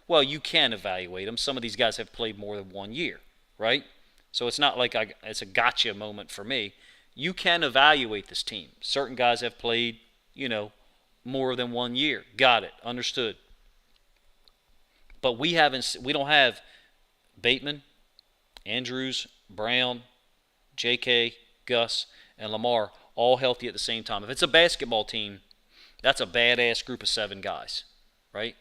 Well, you can evaluate them. Some of these guys have played more than 1 year, right? So it's not like it's a gotcha moment for me. You can evaluate this team. Certain guys have played, more than 1 year. Got it. Understood. But we don't have Bateman, Andrews, Brown, J.K., Gus, and Lamar all healthy at the same time. If it's a basketball team, that's a badass group of 7 guys, right?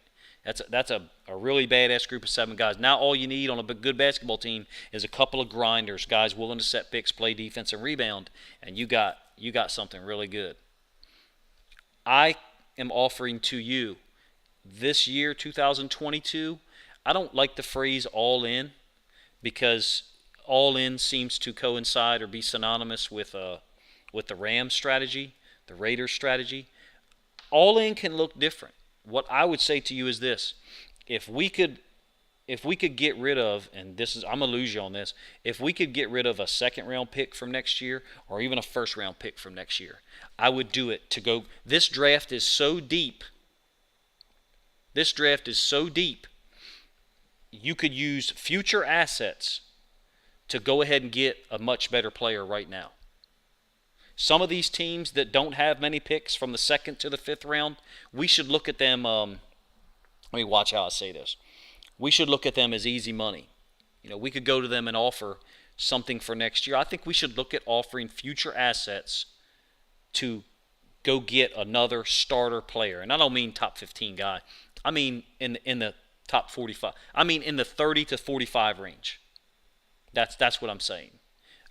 That's a really badass group of 7 guys. Now all you need on a good basketball team is a couple of grinders, guys willing to set picks, play defense, and rebound, and you got something really good. I am offering to you this year, 2022, I don't like the phrase all in, because all in seems to coincide or be synonymous with the Rams strategy, the Raiders strategy. All in can look different. What I would say to you is this: if we could get rid of, and I'm gonna lose you on this, if we could get rid of a second round pick from next year or even a first round pick from next year, I would do it to go. This draft is so deep. You could use future assets to go ahead and get a much better player right now. Some of these teams that don't have many picks from the 2nd to the 5th round, we should look at them, let me watch how I say this. We should look at them as easy money. We could go to them and offer something for next year. I think we should look at offering future assets to go get another starter player. And I don't mean top 15 guy. I mean in the top 45. I mean in the 30 to 45 range. That's what I'm saying.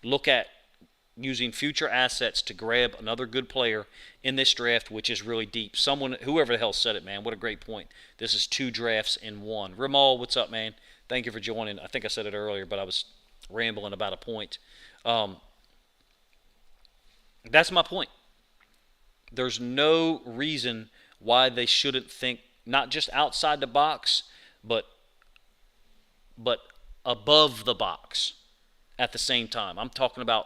Look at using future assets to grab another good player in this draft, which is really deep. Whoever the hell said it, man, what a great point. This is 2 drafts in 1. Ramal, what's up, man? Thank you for joining. I think I said it earlier, but I was rambling about a point. That's my point. There's no reason why they shouldn't think not just outside the box, but above the box at the same time. I'm talking about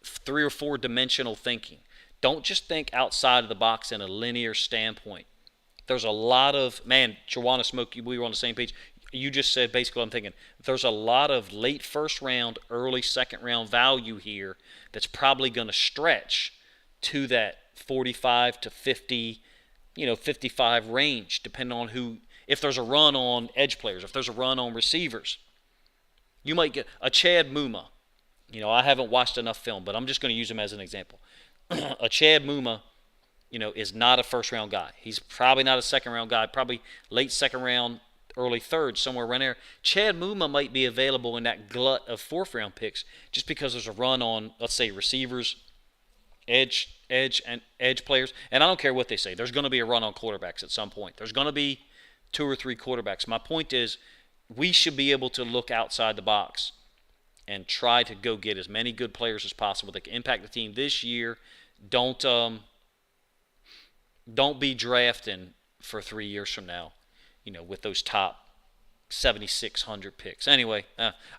3 or 4 dimensional thinking. Don't just think outside of the box in a linear standpoint. There's a lot of, Joanna Smoke, we were on the same page. You just said basically what I'm thinking. There's a lot of late first round, early second round value here that's probably going to stretch to that 45 to 50, 55 range, depending on if there's a run on edge players, if there's a run on receivers. You might get a Chad Muma. I haven't watched enough film, but I'm just going to use him as an example. A Chad Muma, is not a first-round guy. He's probably not a second-round guy, probably late second round, early third, somewhere around there. Chad Muma might be available in that glut of fourth-round picks just because there's a run on, let's say, receivers, edge players. And I don't care what they say. There's going to be a run on quarterbacks at some point. There's going to be 2 or 3 quarterbacks. My point is we should be able to look outside the box and try to go get as many good players as possible that can impact the team this year. Don't be drafting for 3 years from now, with those top 7,600 picks. Anyway,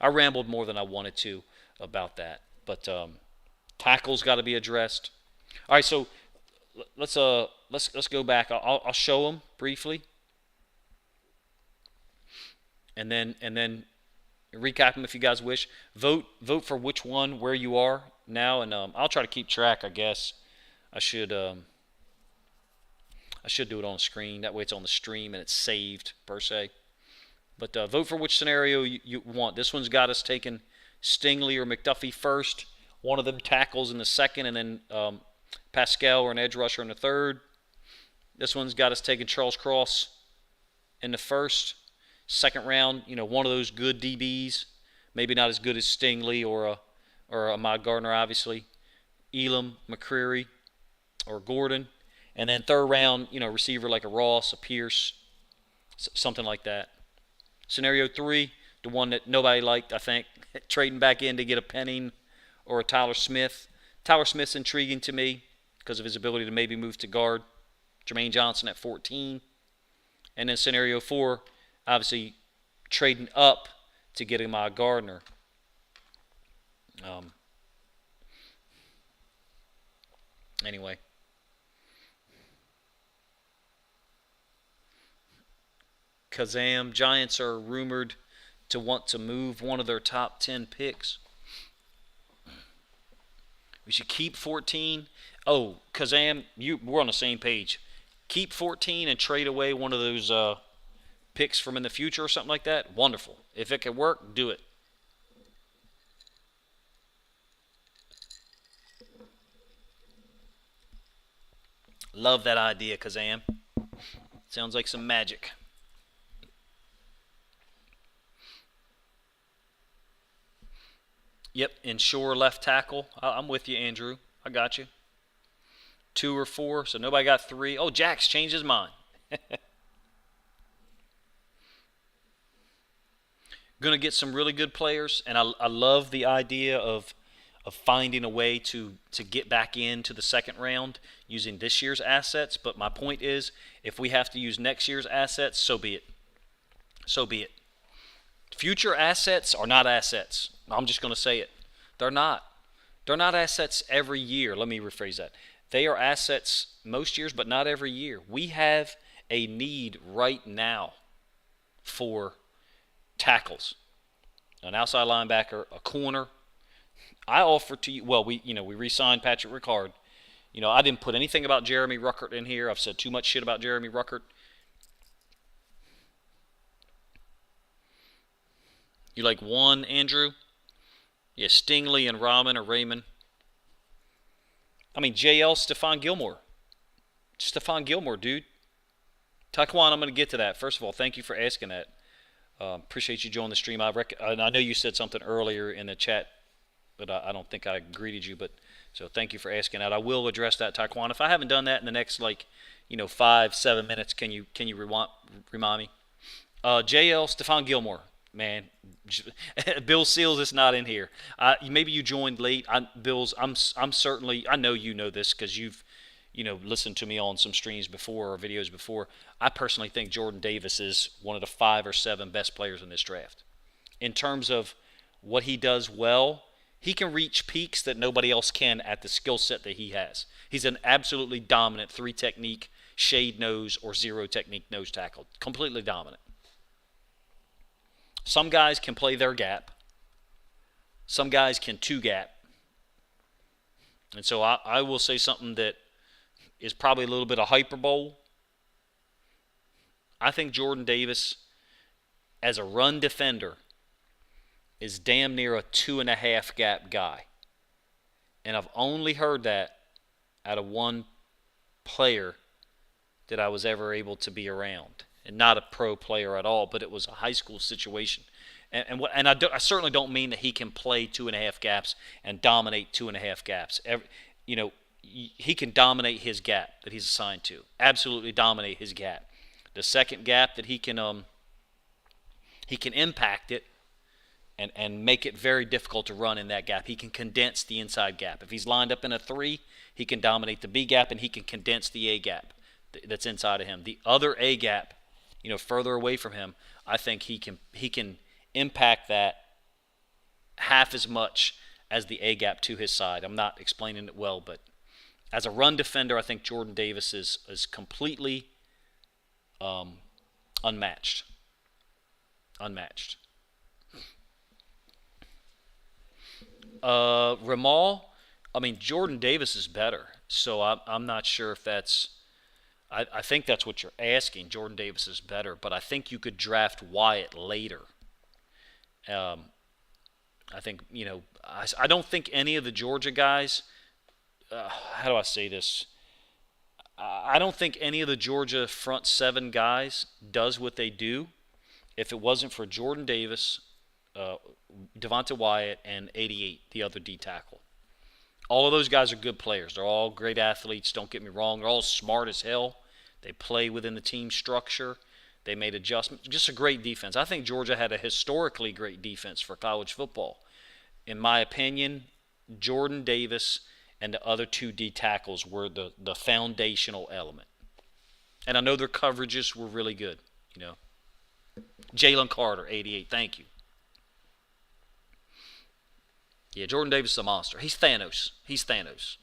I rambled more than I wanted to about that, but tackle's got to be addressed. All right, so let's go back. I'll show them briefly, and then recap them if you guys wish. Vote for which one, where you are now, and I'll try to keep track. I guess I should do it on screen. That way it's on the stream and it's saved per se. But vote for which scenario you want. This one's got us taking Stingley or McDuffie first. One of them tackles in the second, and then Pascal or an edge rusher in the third. This one's got us taking Charles Cross in the first. Second round, one of those good DBs, maybe not as good as Stingley or Ahmad Gardner, obviously. Elam, McCreary, or Gordon. And then third round, receiver like a Ross, a Pierce, something like that. Scenario 3, the one that nobody liked, I think, trading back in to get a Penning or a Tyler Smith. Tyler Smith's intriguing to me because of his ability to maybe move to guard. Jermaine Johnson at 14. And then scenario 4, obviously trading up to get Ahmad Gardner. Anyway. Kazam, Giants are rumored to want to move one of their top 10 picks. We should keep 14. Oh, Kazam, we're on the same page. Keep 14 and trade away one of those picks from in the future or something like that. Wonderful. If it can work, do it. Love that idea, Kazam. Sounds like some magic. Yep, ensure left tackle. I'm with you, Andrew. I got you. 2 or 4, so nobody got 3. Oh, Jack's changed his mind. Going to get some really good players, and I love the idea of finding a way to get back into the second round using this year's assets. But my point is, if we have to use next year's assets, so be it. So be it. Future assets are not assets. I'm just going to say it. They're not. They're not assets every year. Let me rephrase that. They are assets most years, but not every year. We have a need right now for tackles, an outside linebacker, a corner. I offer to you. Well, we re-signed Patrick Ricard. I didn't put anything about Jeremy Ruckert in here. I've said too much shit about Jeremy Ruckert. You like one, Andrew? Yeah, Stingley and Rahman or Raymond. I mean, JL, Stephon Gilmore. Stephon Gilmore, dude. Taquan, I'm going to get to that. First of all, thank you for asking that. Appreciate you joining the stream. I know you said something earlier in the chat, but I don't think I greeted you. So thank you for asking that. I will address that, Taquan. If I haven't done that in the next 5-7 minutes, can you remind me? JL, Stephon Gilmore. Man, Bill Seals is not in here. Maybe you joined late. Bill's. I'm certainly. I know you know this because you've, listened to me on some streams before or videos before. I personally think Jordan Davis is one of the 5 or 7 best players in this draft. In terms of what he does well, he can reach peaks that nobody else can at the skill set that he has. He's an absolutely dominant 3-technique, shade nose, or 0-technique nose tackle. Completely dominant. Some guys can play their gap. Some guys can 2-gap. And so I will say something that is probably a little bit of hyperbole. I think Jordan Davis, as a run defender, is damn near a 2.5-gap guy. And I've only heard that out of one player that I was ever able to be around. And not a pro player at all, but it was a high school situation. And I certainly don't mean that he can play 2.5 gaps and dominate 2.5 gaps. He can dominate his gap that he's assigned to. Absolutely dominate his gap. The second gap that he can impact it and make it very difficult to run in that gap. He can condense the inside gap. If he's lined up in a 3, he can dominate the B gap and he can condense the A gap that's inside of him. The other A gap, further away from him, I think he can impact that half as much as the A gap to his side. I'm not explaining it well, but as a run defender, I think Jordan Davis is completely unmatched. Ramal, Jordan Davis is better, so I'm not sure if that's. I think that's what you're asking. Jordan Davis is better, but I think you could draft Wyatt later. I think, I don't think any of the Georgia guys, how do I say this? I don't think any of the Georgia front 7 guys does what they do if it wasn't for Jordan Davis, Devonta Wyatt, and 88, the other D tackle. All of those guys are good players. They're all great athletes, don't get me wrong. They're all smart as hell. They play within the team structure. They made adjustments. Just a great defense. I think Georgia had a historically great defense for college football. In my opinion, Jordan Davis and the other two D tackles were the foundational element. And I know their coverages were really good. Jalen Carter, 88. Thank you. Yeah, Jordan Davis is a monster. He's Thanos. He's Thanos.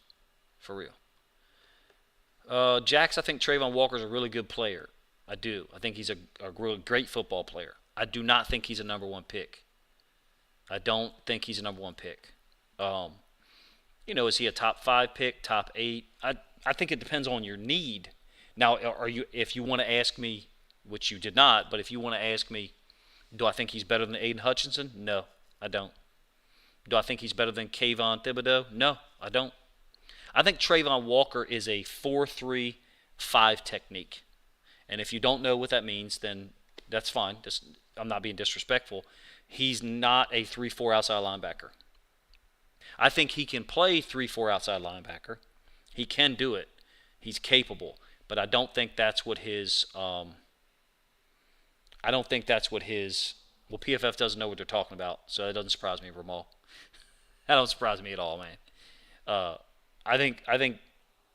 For real. Jax, I think Trayvon Walker's a really good player. I do. I think he's a really great football player. I do not think he's a number one pick. I don't think he's a number one pick. Is he a top 5 pick, top 8? I think it depends on your need. Now, if you want to ask me, which you did not, but if you want to ask me, do I think he's better than Aiden Hutchinson? No, I don't. Do I think he's better than Kayvon Thibodeau? No, I don't. I think Trayvon Walker is a 4-3-5 technique. And if you don't know what that means, then that's fine. I'm not being disrespectful. He's not a 3-4 outside linebacker. I think he can play 3-4 outside linebacker. He can do it. He's capable. But I don't think that's what his well, PFF doesn't know what they're talking about, so that doesn't surprise me, Ramal. That don't surprise me at all, man. I think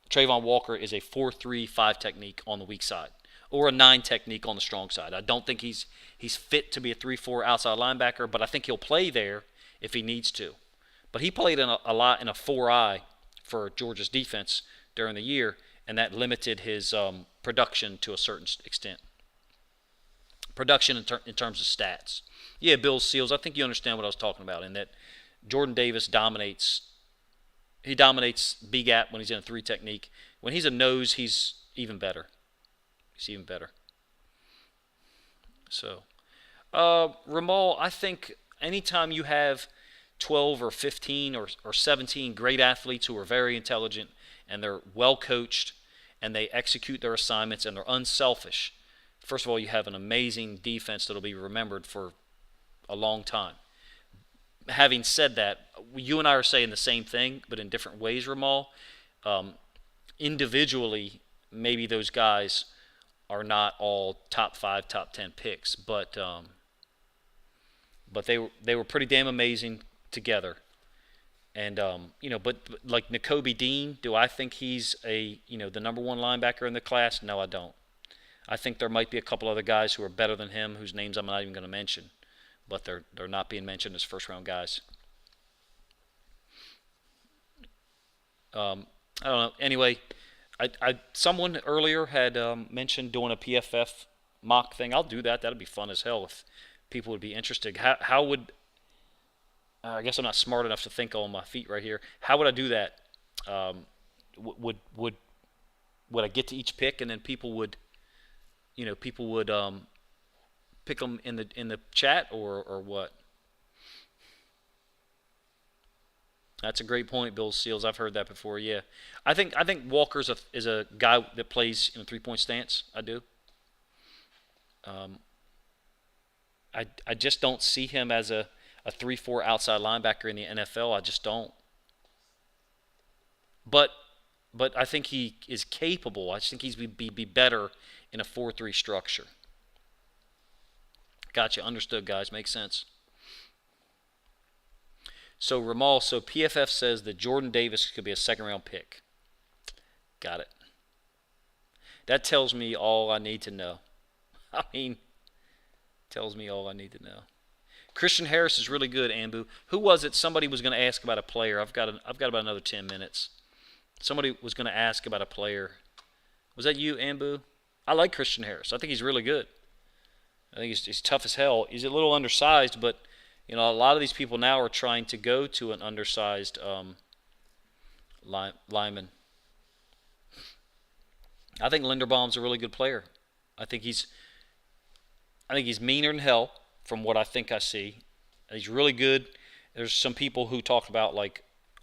Trayvon Walker is a 4-3-5 technique on the weak side, or a 9 technique on the strong side. I don't think he's fit to be a 3-4 outside linebacker, but I think he'll play there if he needs to. But he played a lot in a 4-eye for Georgia's defense during the year, and that limited his production to a certain extent. Production in terms of stats. Yeah, Bill Seals, I think you understand what I was talking about, in that Jordan Davis dominates. He dominates B-gap when he's in a 3 technique. When he's a nose, he's even better. He's even better. So, Ramal, I think anytime you have 12 or 15 or 17 great athletes who are very intelligent and they're well coached and they execute their assignments and they're unselfish, first of all, you have an amazing defense that'll be remembered for a long time. Having said that, you and I are saying the same thing, but in different ways, Ramal. Individually, maybe those guys are not all top 5, top 10 picks, but they were pretty damn amazing together. And but like Nakobe Dean, do I think he's the number 1 linebacker in the class? No, I don't. I think there might be a couple other guys who are better than him, whose names I'm not even going to mention, but they're not being mentioned as first-round guys. I don't know. Anyway, someone earlier had mentioned doing a PFF mock thing. I'll do that. That'd be fun as hell if people would be interested. How would I guess I'm not smart enough to think on my feet right here. How would I do that? Would I get to each pick and then people would pick them in the chat or what? That's a great point, Bill Seals. I've heard that before. Yeah, I think Walker's is a guy that plays in a 3-point stance. I do. I just don't see him as a 3-4 outside linebacker in the NFL. I just don't. But I think he is capable. I just think he's be better in a 4-3 structure. Gotcha. Understood, guys. Makes sense. So, Ramal, PFF says that Jordan Davis could be a second-round pick. Got it. That tells me all I need to know. Tells me all I need to know. Christian Harris is really good, Ambu. Who was it? Somebody was going to ask about a player. I've got about another 10 minutes. Somebody was going to ask about a player. Was that you, Ambu? I like Christian Harris. I think he's really good. I think he's tough as hell. He's a little undersized, but a lot of these people now are trying to go to an undersized lineman. I think Linderbaum's a really good player. I think he's meaner than hell from what I think I see. He's really good. There's some people who talk about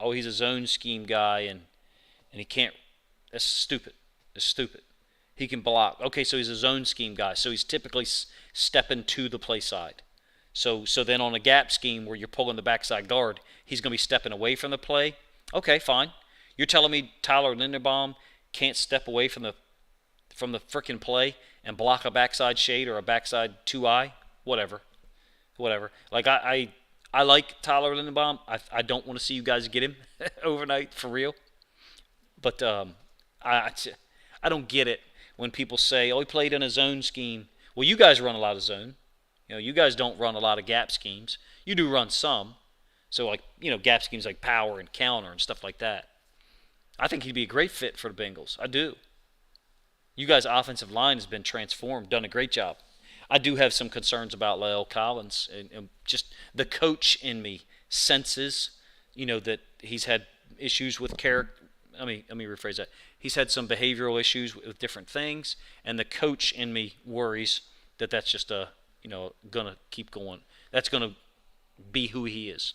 he's a zone scheme guy and he can't. That's stupid. It's stupid. He can block. Okay, so he's a zone scheme guy. So he's typically stepping to the play side. So then on a gap scheme where you're pulling the backside guard, he's going to be stepping away from the play. Okay, fine. You're telling me Tyler Linderbaum can't step away from the freaking play and block a backside shade or a backside 2-eye, whatever. Like I like Tyler Lindenbaum. I don't want to see you guys get him overnight for real. But I I don't get it when people say, "Oh, he played in a zone scheme." Well, you guys run a lot of zone. You guys don't run a lot of gap schemes. You do run some. So like gap schemes like power and counter and stuff like that. I think he'd be a great fit for the Bengals. I do. You guys' offensive line has been transformed, done a great job. I do have some concerns about La'el Collins, and just the coach in me senses, that he's had issues with character. Let me rephrase that. He's had some behavioral issues with different things, and the coach in me worries that that's just gonna keep going. That's gonna be who he is.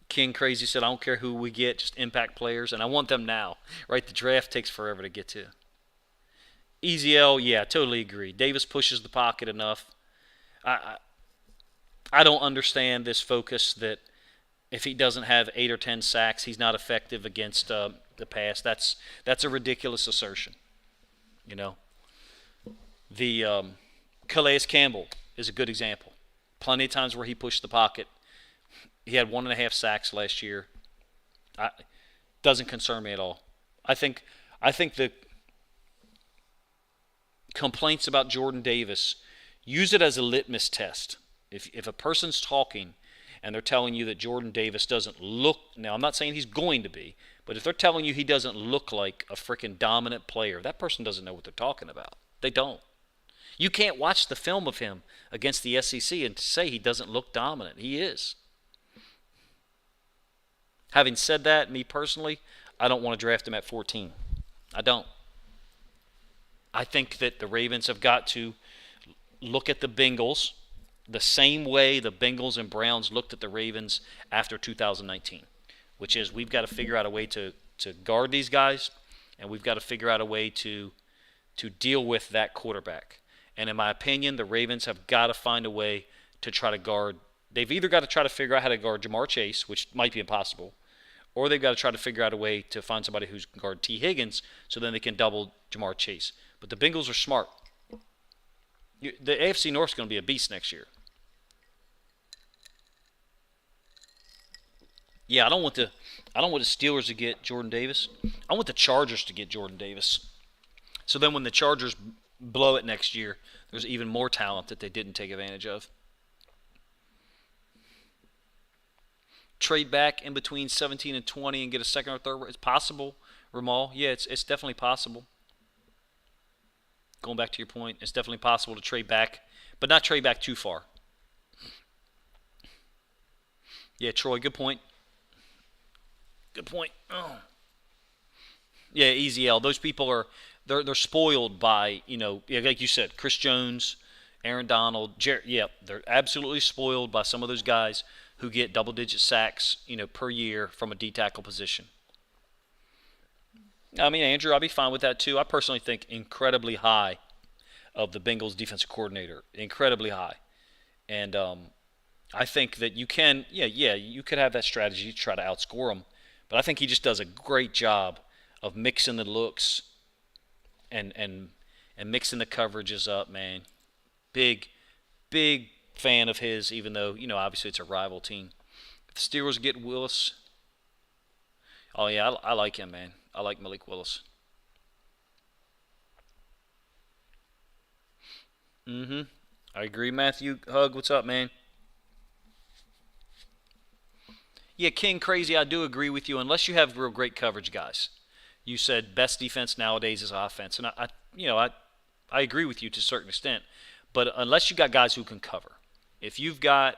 King Crazy said, I don't care who we get, just impact players, and I want them now. Right? The draft takes forever to get to. Easy L, yeah, totally agree. Davis pushes the pocket enough. I don't understand this focus that if he doesn't have 8 or 10 sacks, he's not effective against the pass. That's a ridiculous assertion. The Calais Campbell is a good example. Plenty of times where he pushed the pocket. He had 1.5 sacks last year. Doesn't concern me at all. I think the complaints about Jordan Davis, use it as a litmus test. If a person's talking and they're telling you that Jordan Davis doesn't look, now I'm not saying he's going to be, but if they're telling you he doesn't look like a freaking dominant player, that person doesn't know what they're talking about. They don't. You can't watch the film of him against the SEC and say he doesn't look dominant. He is. Having said that, me personally, I don't want to draft him at 14. I don't. I think that the Ravens have got to look at the Bengals the same way the Bengals and Browns looked at the Ravens after 2019, which is we've got to figure out a way to guard these guys, and we've got to figure out a way to deal with that quarterback. And in my opinion, the Ravens have got to find a way to try to guard. They've either got to try to figure out how to guard Jamar Chase, which might be impossible, or they've got to try to figure out a way to find somebody who's can guard T. Higgins so then they can double Jamar Chase. But the Bengals are smart. The AFC North is going to be a beast next year. Yeah, I don't want the Steelers to get Jordan Davis. I want the Chargers to get Jordan Davis. So then when the Chargers blow it next year, there's even more talent that they didn't take advantage of. Trade back in between 17 and 20 and get a second or third. It's possible, Ramal. Yeah, it's definitely possible. Going back to your point, it's definitely possible to trade back, but not trade back too far. Yeah, Troy, good point. Good point. Oh. Yeah, easy L. Those people are they're spoiled by, like you said, Chris Jones, Aaron Donald, they're absolutely spoiled by some of those guys who get double-digit sacks, per year from a D-tackle position. I mean, Andrew, I'll be fine with that too. I personally think incredibly high of the Bengals defensive coordinator, incredibly high. And I think that you can, you could have that strategy to try to outscore them. But I think he just does a great job of mixing the looks and mixing the coverages up, man. Big fan of his, even though, obviously it's a rival team. If the Steelers get Willis, oh yeah, I like him, man. I like Malik Willis. I agree, Matthew. Hug, what's up, man? Yeah, King Crazy, I do agree with you. Unless you have real great coverage, guys. You said best defense nowadays is offense, and I agree with you to a certain extent. But unless you got guys who can cover, if you've got,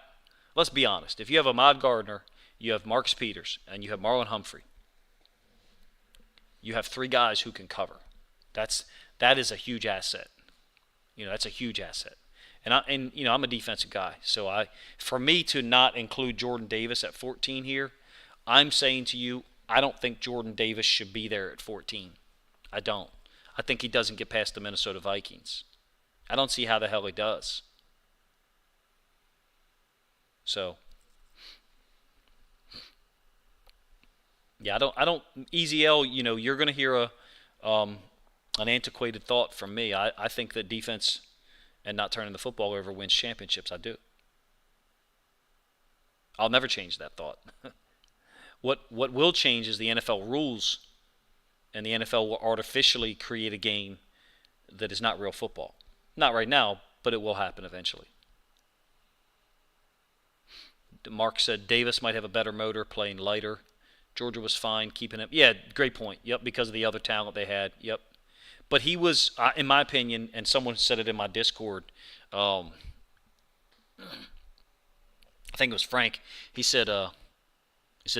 let's be honest, if you have Ahmad Gardner, you have Marcus Peters, and you have Marlon Humphrey, you have 3 guys who can cover. That is a huge asset. That's a huge asset. And I'm a defensive guy, so for me to not include Jordan Davis at 14 here, I'm saying to you, I don't think Jordan Davis should be there at 14. I don't. I think he doesn't get past the Minnesota Vikings. I don't see how the hell he does. So, yeah, I don't. Easy L. You're going to hear a an antiquated thought from me. I think that defense and not turning the football over wins championships. I do. I'll never change that thought. What will change is the NFL rules, and the NFL will artificially create a game that is not real football. Not right now, but it will happen eventually. Mark said Davis might have a better motor playing lighter. Georgia was fine keeping him. Yeah, great point. Yep, because of the other talent they had. Yep. But he was, in my opinion, and someone said it in my Discord, I think it was Frank. He said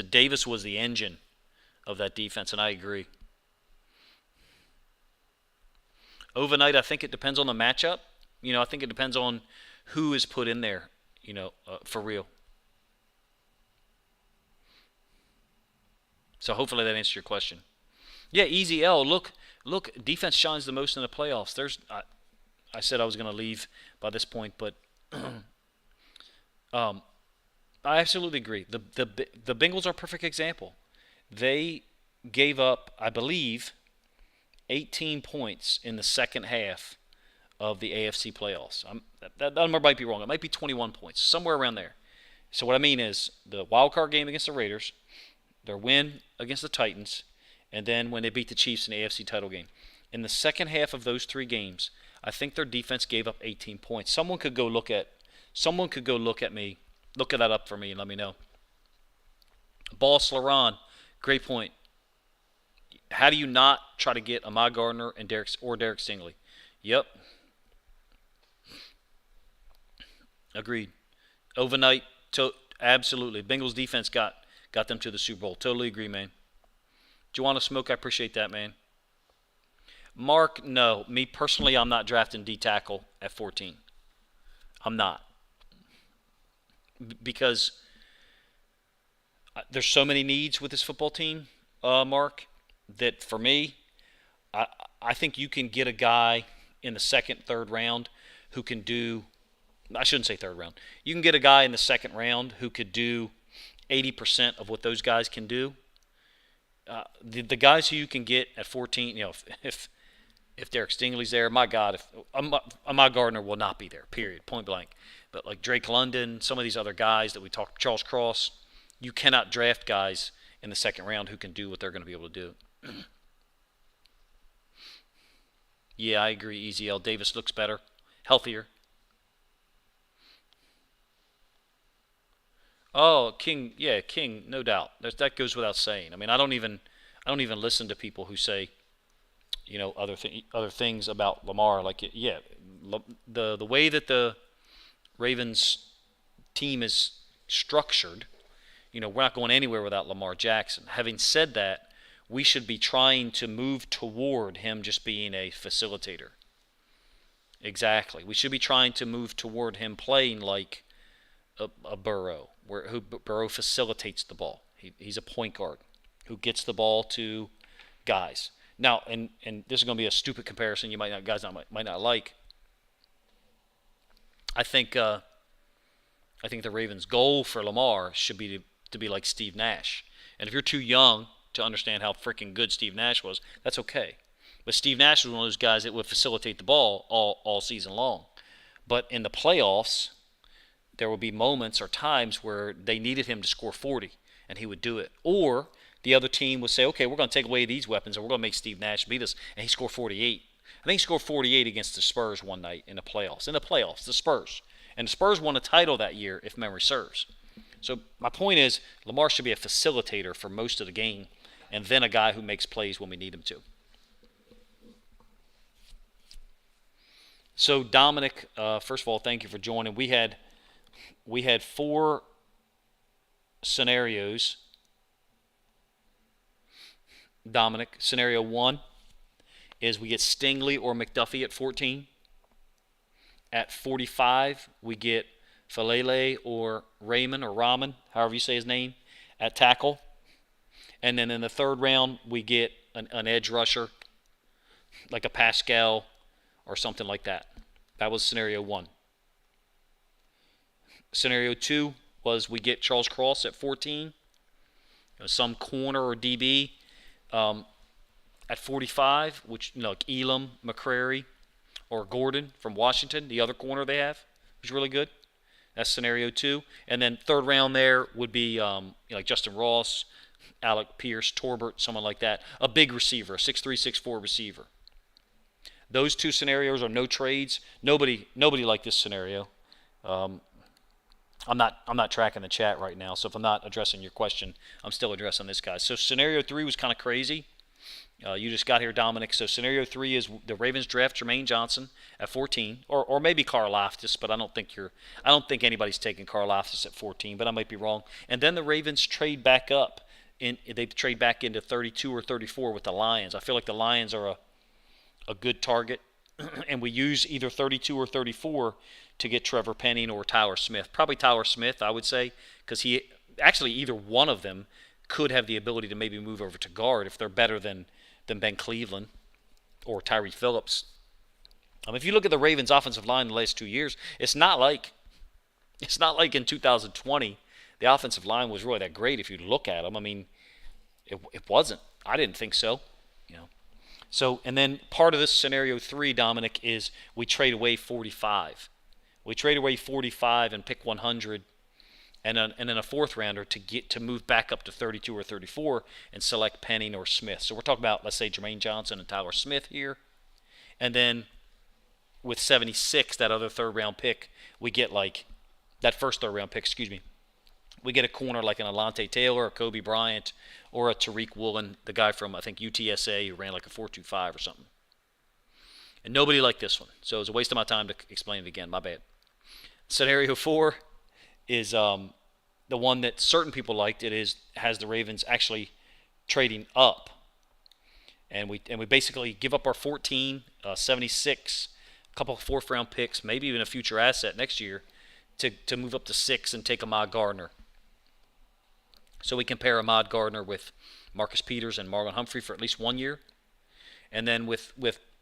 Davis was the engine of that defense, and I agree. Overnight, I think it depends on the matchup. I think it depends on who is put in there, for real. So hopefully that answers your question. Yeah, easy L. Look, defense shines the most in the playoffs. I said I was going to leave by this point, but I absolutely agree. The Bengals are a perfect example. They gave up, I believe, 18 points in the second half of the AFC playoffs. That number might be wrong. It might be 21 points, somewhere around there. So what I mean is the wild card game against the Raiders, their win against the Titans, and then when they beat the Chiefs in the AFC title game. In the second half of those three games, I think their defense gave up 18 points. Someone could go look at me, look that up for me, and let me know. Boss Laron, great point. How do you not try to get Ahmad Gardner and Derek Stingley? Yep. Agreed. Overnight, absolutely. Bengals defense got them to the Super Bowl. Totally agree, man. Do you want to smoke? I appreciate that, man. Mark, no. Me personally, I'm not drafting D tackle at 14. I'm not. Because there's so many needs with this football team, Mark, that for me, I think you can get a guy in the second, third round who can do, I shouldn't say third round. You can get a guy in the second round who could do 80% of what those guys can do. The guys who you can get at 14, if Derek Stingley's there, my God, if Ahmad Gardner will not be there, period, point blank. But like Drake London, some of these other guys that we talked, Charles Cross, you cannot draft guys in the second round who can do what they're going to be able to do. Yeah, I agree, EZL. Davis looks better, healthier. Oh, King, yeah, King, no doubt. That goes without saying. I mean, I don't even listen to people who say, other things about Lamar. Like, yeah, the way that the Ravens team is structured, we're not going anywhere without Lamar Jackson. Having said that, we should be trying to move toward him just being a facilitator. Exactly. We should be trying to move toward him playing like a Burrow, who Burrow facilitates the ball. He's a point guard who gets the ball to guys. Now, and this is going to be a stupid comparison you might not like. I think the Ravens' goal for Lamar should be to be like Steve Nash. And if you're too young to understand how freaking good Steve Nash was, that's okay. But Steve Nash was one of those guys that would facilitate the ball all season long. But in the playoffs, there would be moments or times where they needed him to score 40, and he would do it. Or the other team would say, okay, we're going to take away these weapons, and we're going to make Steve Nash beat us, and he scored 48. I think he scored 48 against the Spurs one night in the playoffs. The Spurs. And the Spurs won a title that year, if memory serves. So my point is, Lamar should be a facilitator for most of the game, and then a guy who makes plays when we need him to. So Dominic, first of all, thank you for joining. We had 4 scenarios. Dominic, scenario 1 is we get Stingley or McDuffie at 14. At 45, we get Falele or Raymond or Rahman, however you say his name, at tackle. And then in the third round, we get an edge rusher, like a Pascal or something like that. That was scenario 1. Scenario 2 was we get Charles Cross at 14, some corner or DB. At 45, which like Elam, McCrary, or Gordon from Washington, the other corner they have, who's really good. That's scenario 2. And then third round there would be like Justin Ross, Alec Pierce, Torbert, someone like that. A big receiver, a 6'3", 6'4" receiver. Those 2 scenarios are no trades. Nobody liked this scenario. I'm not tracking the chat right now, so if I'm not addressing your question, I'm still addressing this guy. So scenario 3 was kind of crazy. You just got here, Dominic. So scenario 3 is the Ravens draft Jermaine Johnson at 14, or maybe Karlaftis, but I don't think anybody's taking Karlaftis at 14, but I might be wrong. And then the Ravens trade back up, they trade back into 32 or 34 with the Lions. I feel like the Lions are a good target, and we use either 32 or 34 to get Trevor Penning or Tyler Smith. Probably Tyler Smith, I would say, because either one of them could have the ability to maybe move over to guard if they're better than Ben Cleveland or Tyree Phillips. If you look at the Ravens' offensive line in the last 2 years, it's not like in 2020 the offensive line was really that great if you look at them. It wasn't. I didn't think so. So, and then part of this scenario 3, Dominic, is we trade away 45. We trade away 45 and pick 100, and then a 4th rounder to move back up to 32 or 34 and select Penning or Smith. So we're talking about, let's say, Jermaine Johnson and Tyler Smith here, and then with 76, that other 3rd round pick, we get that first 3rd round pick, we get a corner like an Alontae Taylor, a Kobe Bryant, or a Tariq Woolen, the guy from, I think, UTSA who ran like a 4.25 or something. And nobody liked this one, so it was a waste of my time to explain it again. My bad. Scenario 4 is the one that certain people liked. Has the Ravens actually trading up, and we basically give up our 14, 76, a couple of 4th round picks, maybe even a future asset next year, to move up to 6 and take Ahmad Gardner. So we compare Ahmad Gardner with Marcus Peters and Marlon Humphrey for at least 1 year, and then with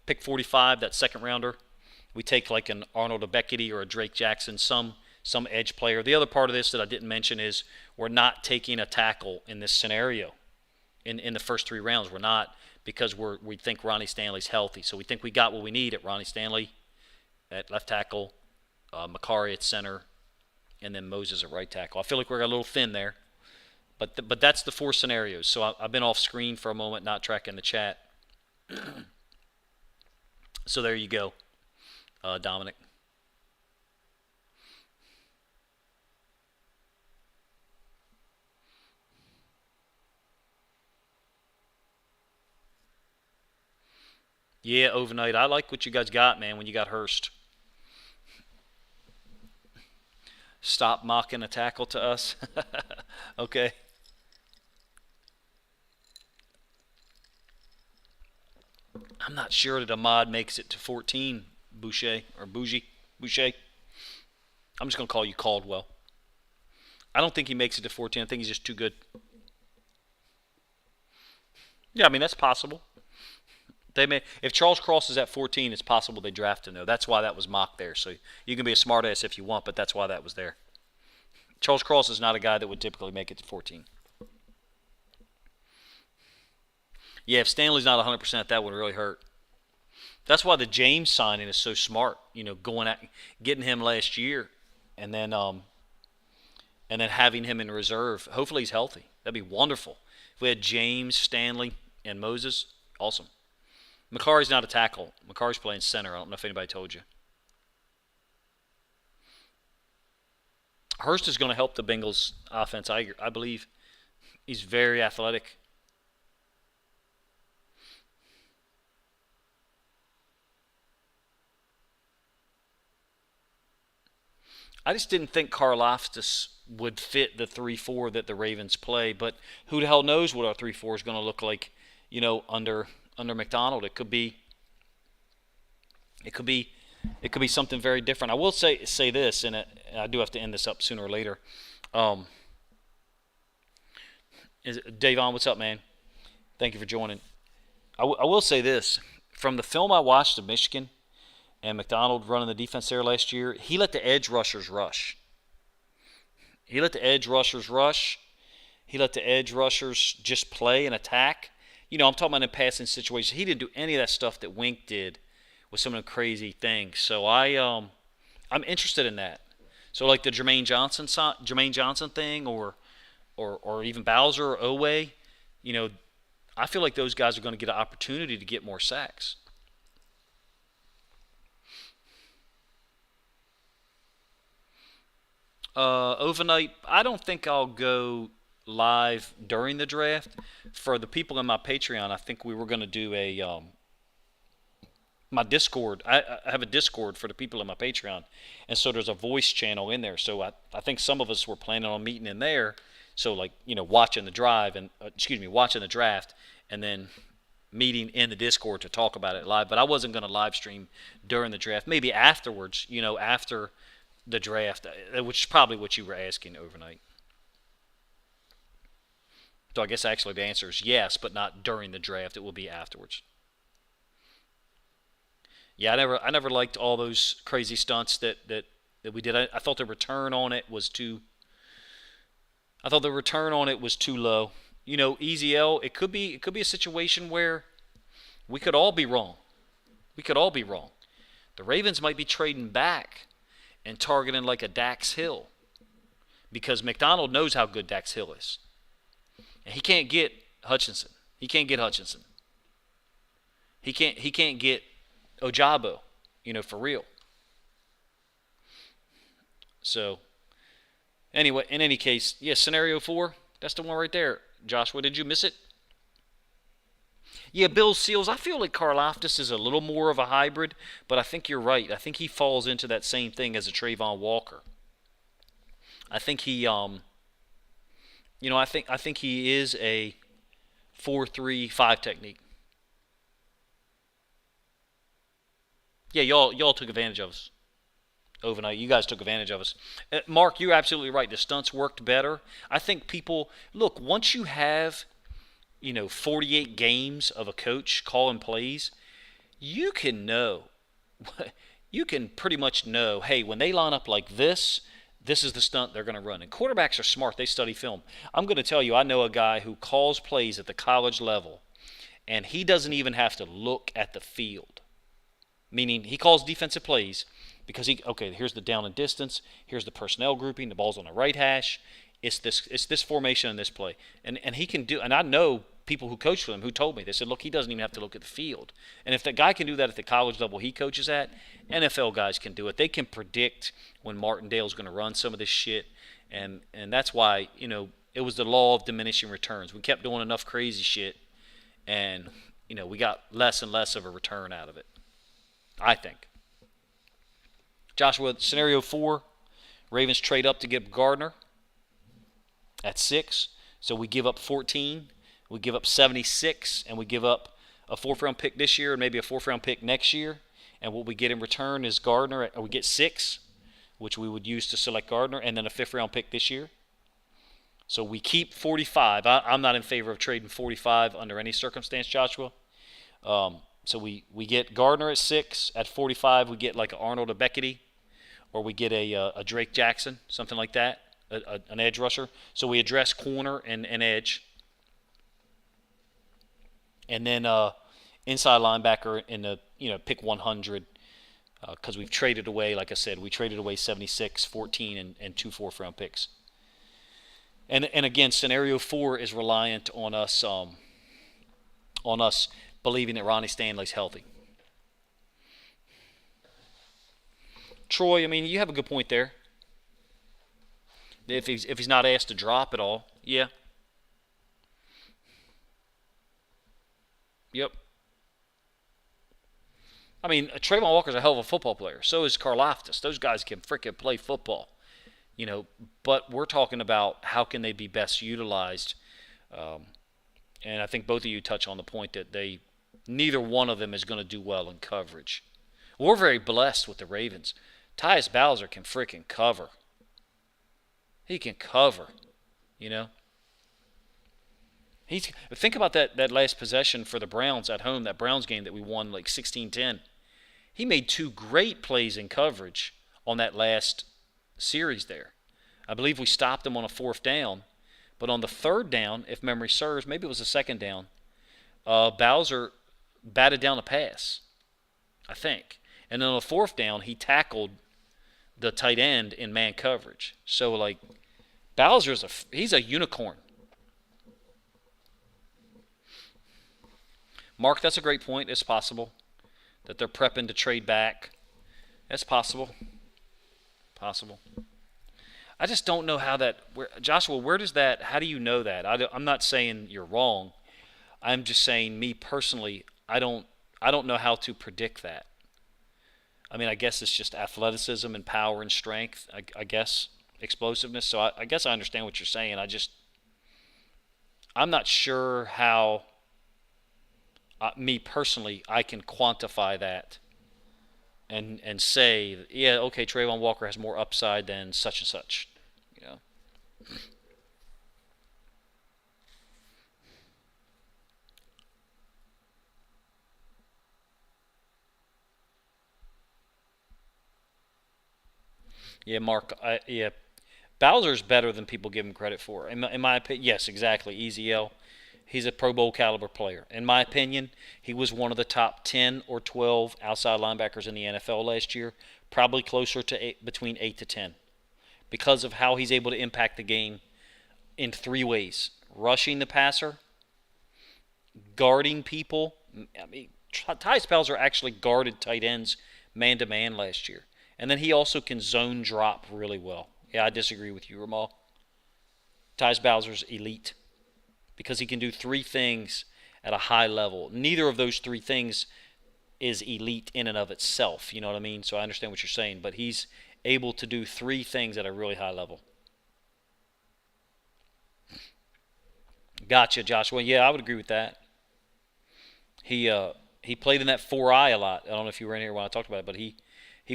pick 45, that 2nd rounder, we take like an Arnold Ebiketie or a Drake Jackson, some edge player. The other part of this that I didn't mention is we're not taking a tackle in this scenario. In the first 3 rounds, we're not, because we think Ronnie Stanley's healthy. So we think we got what we need at Ronnie Stanley at left tackle, Makari at center, and then Moses at right tackle. I feel like we're a little thin there, but that's the 4 scenarios. So I've been off screen for a moment, not tracking the chat. So there you go, Dominic. Yeah, overnight. I like what you guys got, man, when you got Hurst. Stop mocking a tackle to us. Okay. I'm not sure that Ahmad makes it to 14, Boucher. I'm just going to call you Caldwell. I don't think he makes it to 14. I think he's just too good. Yeah, that's possible. If Charles Cross is at 14, it's possible they draft him, though. That's why that was mocked there. So you can be a smartass if you want, but that's why that was there. Charles Cross is not a guy that would typically make it to 14. Yeah, if Stanley's not 100%, that would really hurt. That's why the James signing is so smart. Getting him last year, and then having him in reserve. Hopefully he's healthy. That'd be wonderful. If we had James, Stanley, and Moses, awesome. Makari's not a tackle. Makari's playing center. I don't know if anybody told you. Hurst is going to help the Bengals offense. I believe he's very athletic. I just didn't think Karlaftis would fit the 3-4 that the Ravens play, but who the hell knows what our 3-4 is going to look like, under McDonald. It could be something very different. I will say this, and I do have to end this up sooner or later. Davon, what's up, man? Thank you for joining. I will say this. From the film I watched of Michigan and McDonald running the defense there last year, he let the edge rushers rush. He let the edge rushers just play and attack. I'm talking about in passing situations. He didn't do any of that stuff that Wink did with some of the crazy things. So I'm interested in that. So like the Jermaine Johnson thing, or even Bowser or Oweh, you know, I feel like those guys are going to get an opportunity to get more sacks. Overnight, I don't think I'll go live during the draft. For the people in my Patreon, I think we were going to do my Discord. I have a Discord for the people in my Patreon, and so there's a voice channel in there. So I think some of us were planning on meeting in there. So like watching the drive and watching the draft, and then meeting in the Discord to talk about it live. But I wasn't going to live stream during the draft. Maybe afterwards, after the draft, which is probably what you were asking overnight. So I guess actually the answer is yes, but not during the draft. It will be afterwards. Yeah, I never liked all those crazy stunts that we did. I thought the return on it was too. I thought the return on it was too low. Easy L. It could be a situation where we could all be wrong. We could all be wrong. The Ravens might be trading back and targeting like a Dax Hill, because McDonald knows how good Dax Hill is, and he can't get Hutchinson. He can't get Hutchinson. He can't get Ojabo, for real. So anyway, in any case, yeah, scenario 4, that's the one right there. Joshua, did you miss it? Yeah, Bill Seals. I feel like Karlaftis is a little more of a hybrid, but I think you're right. I think he falls into that same thing as a Trayvon Walker. I think he, I think he is a 4-3-5 technique. Yeah, y'all took advantage of us overnight. You guys took advantage of us. Mark, you're absolutely right. The stunts worked better. I think people look once you have 48 games of a coach calling plays, you can know. You can pretty much know, hey, when they line up like this is the stunt they're going to run. And quarterbacks are smart. They study film. I'm going to tell you, I know a guy who calls plays at the college level, and he doesn't even have to look at the field. Meaning he calls defensive plays because here's the down and distance, here's the personnel grouping, the ball's on the right hash, it's this formation and this play. And he can do, and I know people who coach for him who told me, they said, look, he doesn't even have to look at the field. And if that guy can do that at the college level he coaches at, NFL guys can do it. They can predict when Martindale's going to run some of this shit. And that's why, it was the law of diminishing returns. We kept doing enough crazy shit, and, we got less and less of a return out of it, I think. Joshua, scenario 4, Ravens trade up to get Gardner at 6. So we give up 14, we give up 76, and we give up a 4th-round pick this year and maybe a 4th-round pick next year. And what we get in return is Gardner, or we get 6, which we would use to select Gardner, and then a 5th-round pick this year. So we keep 45. I'm not in favor of trading 45 under any circumstance, Joshua. So we get Gardner at 6. At 45, we get like an Arnold Ebiketie, or we get a Drake Jackson, something like that, an edge rusher. So we address corner and edge. And then inside linebacker in the pick 100, because we've traded away, like I said, we traded away 76, 14, and 2 4th-round picks. And again, scenario 4 is reliant on us believing that Ronnie Stanley's healthy. Troy, I mean, you have a good point there. If he's not asked to drop at all, yeah. Yep. I mean, Trayvon Walker's a hell of a football player. So is Karlaftis. Those guys can freaking play football. But we're talking about how can they be best utilized. And I think both of you touch on the point that neither one of them is going to do well in coverage. We're very blessed with the Ravens. Tyus Bowser can freaking cover. He can cover, Think about that last possession for the Browns at home, that Browns game that we won like 16-10. He made 2 great plays in coverage on that last series there. I believe we stopped him on a 4th down, but on the 3rd down, if memory serves, maybe it was a 2nd down, Bowser batted down a pass, I think. And then on the fourth down, he tackled the tight end in man coverage. So, like, he's a unicorn. Mark, that's a great point. It's possible that they're prepping to trade back. That's possible. Possible. I just don't know how that. Joshua, where does that? How do you know that? I'm not saying you're wrong. I'm just saying, me personally, I don't. I don't know how to predict that. I mean, I guess it's just athleticism and power and strength. I guess explosiveness. So I guess I understand what you're saying. I'm not sure how. Me personally, I can quantify that and say, yeah, okay, Trayvon Walker has more upside than such and such. You know. Yeah, Mark. Yeah, Bowser's better than people give him credit for. In my opinion, yes, exactly. Easy L. He's a Pro Bowl caliber player. In my opinion, he was one of the top 10 or 12 outside linebackers in the NFL last year, probably closer to between 8 to 10, because of how he's able to impact the game in three ways: rushing the passer, guarding people. I mean, Ty Spelzer actually guarded tight ends man to man last year. And then he also can zone drop really well. Yeah, I disagree with you, Ramal. Ty Bowser's elite because he can do three things at a high level. Neither of those three things is elite in and of itself. You know what I mean? So I understand what you're saying. But he's able to do three things at a really high level. Gotcha, Joshua. Yeah, I would agree with that. He played in that 4-eye a lot. I don't know if you were in here when I talked about it, but he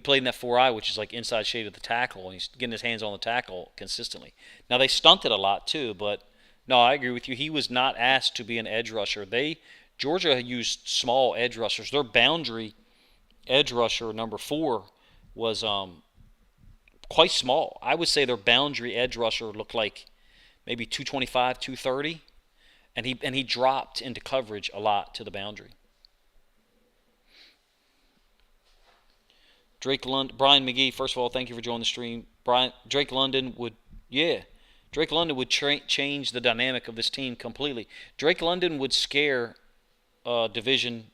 played in that 4-eye, which is like inside shade of the tackle, and he's getting his hands on the tackle consistently. Now, they stunted a lot too, but no, I agree with you. He was not asked to be an edge rusher. Georgia used small edge rushers. Their boundary edge rusher, number 4, was quite small. I would say their boundary edge rusher looked like maybe 225, 230, and he dropped into coverage a lot to the boundary. Brian McGee, first of all, thank you for joining the stream. Drake London would change the dynamic of this team completely. Drake London would scare division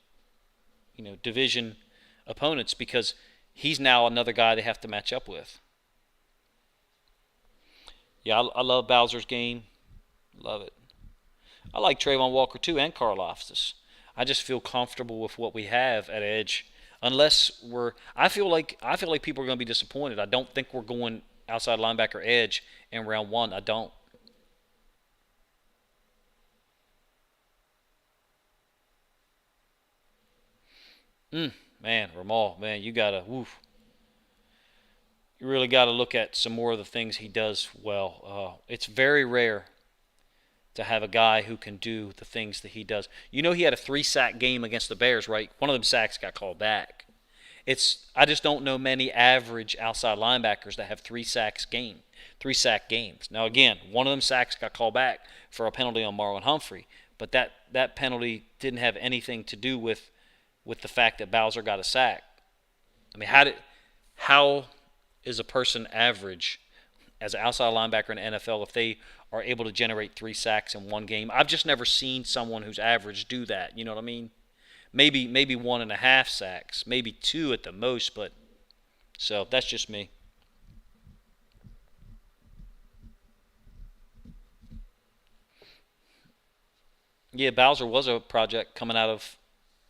opponents because he's now another guy they have to match up with. Yeah, I love Bowser's game. Love it. I like Trayvon Walker too and Carl Loftus. I just feel comfortable with what we have at edge. Unless I feel like people are going to be disappointed. I don't think we're going outside linebacker edge in round 1. I don't. Man, Ramal, man, you really gotta look at some more of the things he does well. It's very rare to have a guy who can do the things that he does. You know, he had a 3-sack game against the Bears, right? One of them sacks got called back. I just don't know many average outside linebackers that have 3-sack games. Now again, one of them sacks got called back for a penalty on Marlon Humphrey, but that penalty didn't have anything to do with the fact that Bowser got a sack. I mean, how is a person average as an outside linebacker in the NFL if they are able to generate 3 sacks in one game? I've just never seen someone who's average do that. You know what I mean? Maybe 1.5 sacks, maybe 2 at the most, but so that's just me. Yeah, Bowser was a project coming out of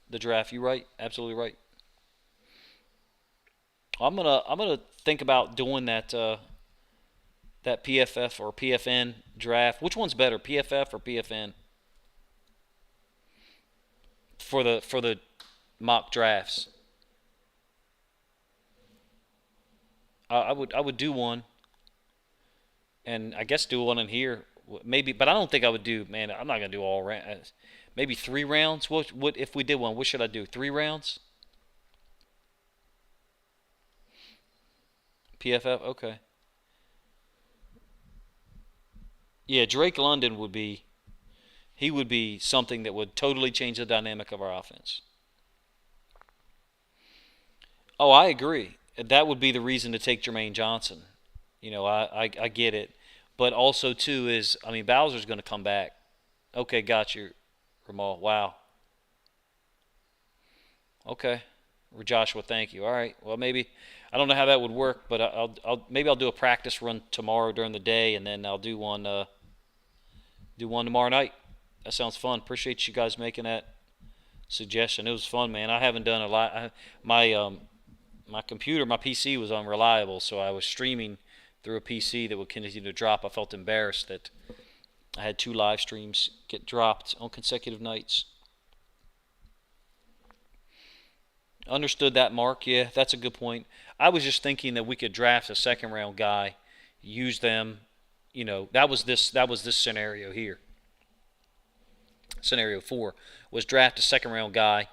the draft. You right? Absolutely right. I'm gonna think about doing that PFF or PFN draft. Which one's better, PFF or PFN? For the mock drafts. I would do one, and I guess do one in here maybe, but I don't think I would do. Man, I'm not gonna do all rounds. Maybe 3 rounds. What if we did one? What should I do? 3 rounds? PFF. Okay. Yeah, Drake London would be. He would be something that would totally change the dynamic of our offense. Oh, I agree. That would be the reason to take Jermaine Johnson. I get it. But also, too, Bowser's going to come back. Okay, got you, Ramal. Wow. Okay. Joshua, thank you. All right. Well, maybe I don't know how that would work, but maybe I'll do a practice run tomorrow during the day, and then I'll do one tomorrow night. That sounds fun. Appreciate you guys making that suggestion. It was fun, man. I haven't done a lot. My computer, my PC was unreliable, so I was streaming through a PC that would continue to drop. I felt embarrassed that I had 2 live streams get dropped on consecutive nights. Understood that, Mark. Yeah, that's a good point. I was just thinking that we could draft a second-round guy, use them. That was this scenario here. Scenario 4 was draft a second-round guy,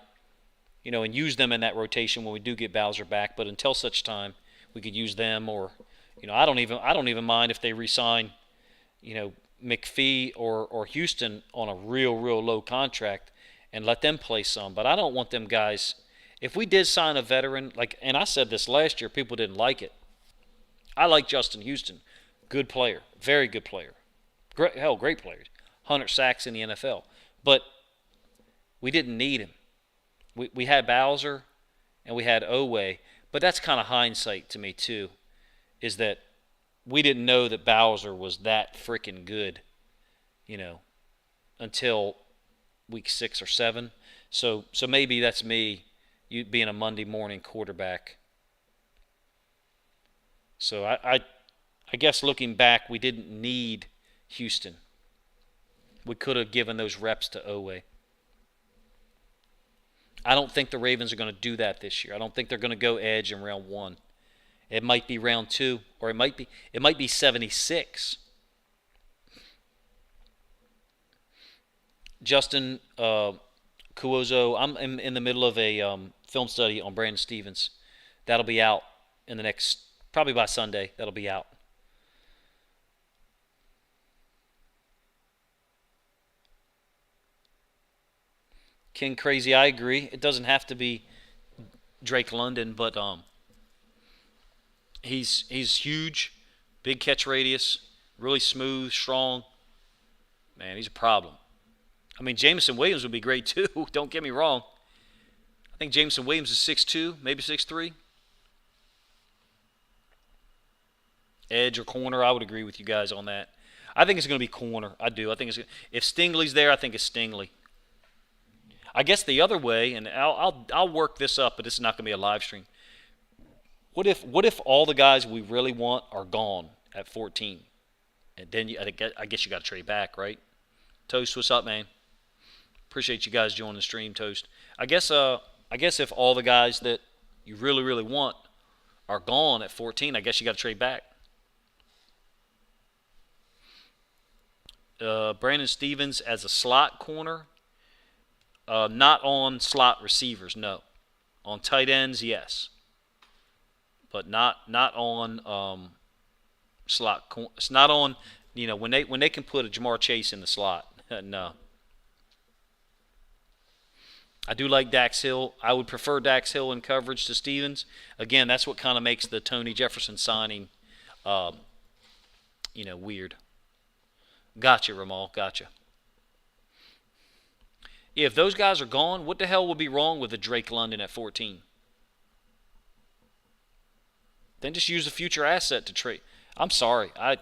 and use them in that rotation when we do get Bowser back. But until such time, we could use them, or I don't even mind if they re-sign, McPhee or Houston on a real low contract and let them play some. But I don't want them guys. If we did sign a veteran, and I said this last year, people didn't like it. I like Justin Houston, good player, very good player, great player, 100 sacks in the NFL. But we didn't need him. We had Bowser and we had Owe, but that's kind of hindsight to me too, is that we didn't know that Bowser was that freaking good, until week 6 or 7. So maybe that's me, you being a Monday morning quarterback. So I guess looking back, we didn't need Houston. We could have given those reps to Owe. I don't think the Ravens are going to do that this year. I don't think they're going to go edge in round 1. It might be round 2, or it might be 76. Justin Cuozo, I'm in the middle of a film study on Brandon Stevens. That'll be out in the next, probably by Sunday. That'll be out. King Crazy, I agree. It doesn't have to be Drake London, but he's huge, big catch radius, really smooth, strong. Man, he's a problem. Jameson Williams would be great too. Don't get me wrong. I think Jameson Williams is 6'2", maybe 6'3". Edge or corner, I would agree with you guys on that. I think it's going to be corner. I do. I think if Stingley's there, I think it's Stingley. I guess the other way, and I'll work this up, but this is not going to be a live stream. What if all the guys we really want are gone at 14, and then I guess you got to trade back, right? Toast, what's up, man? Appreciate you guys joining the stream, Toast. I guess if all the guys that you really want are gone at 14, I guess you got to trade back. Brandon Stevens as a slot corner. Not on slot receivers, no. On tight ends, yes. But not on slot. It's not on, when they can put a Jamar Chase in the slot. No. I do like Dax Hill. I would prefer Dax Hill in coverage to Stevens. Again, that's what kind of makes the Tony Jefferson signing, weird. Gotcha, Ramal. Gotcha. If those guys are gone, what the hell would be wrong with a Drake London at 14? Then just use a future asset to trade. I'm sorry. I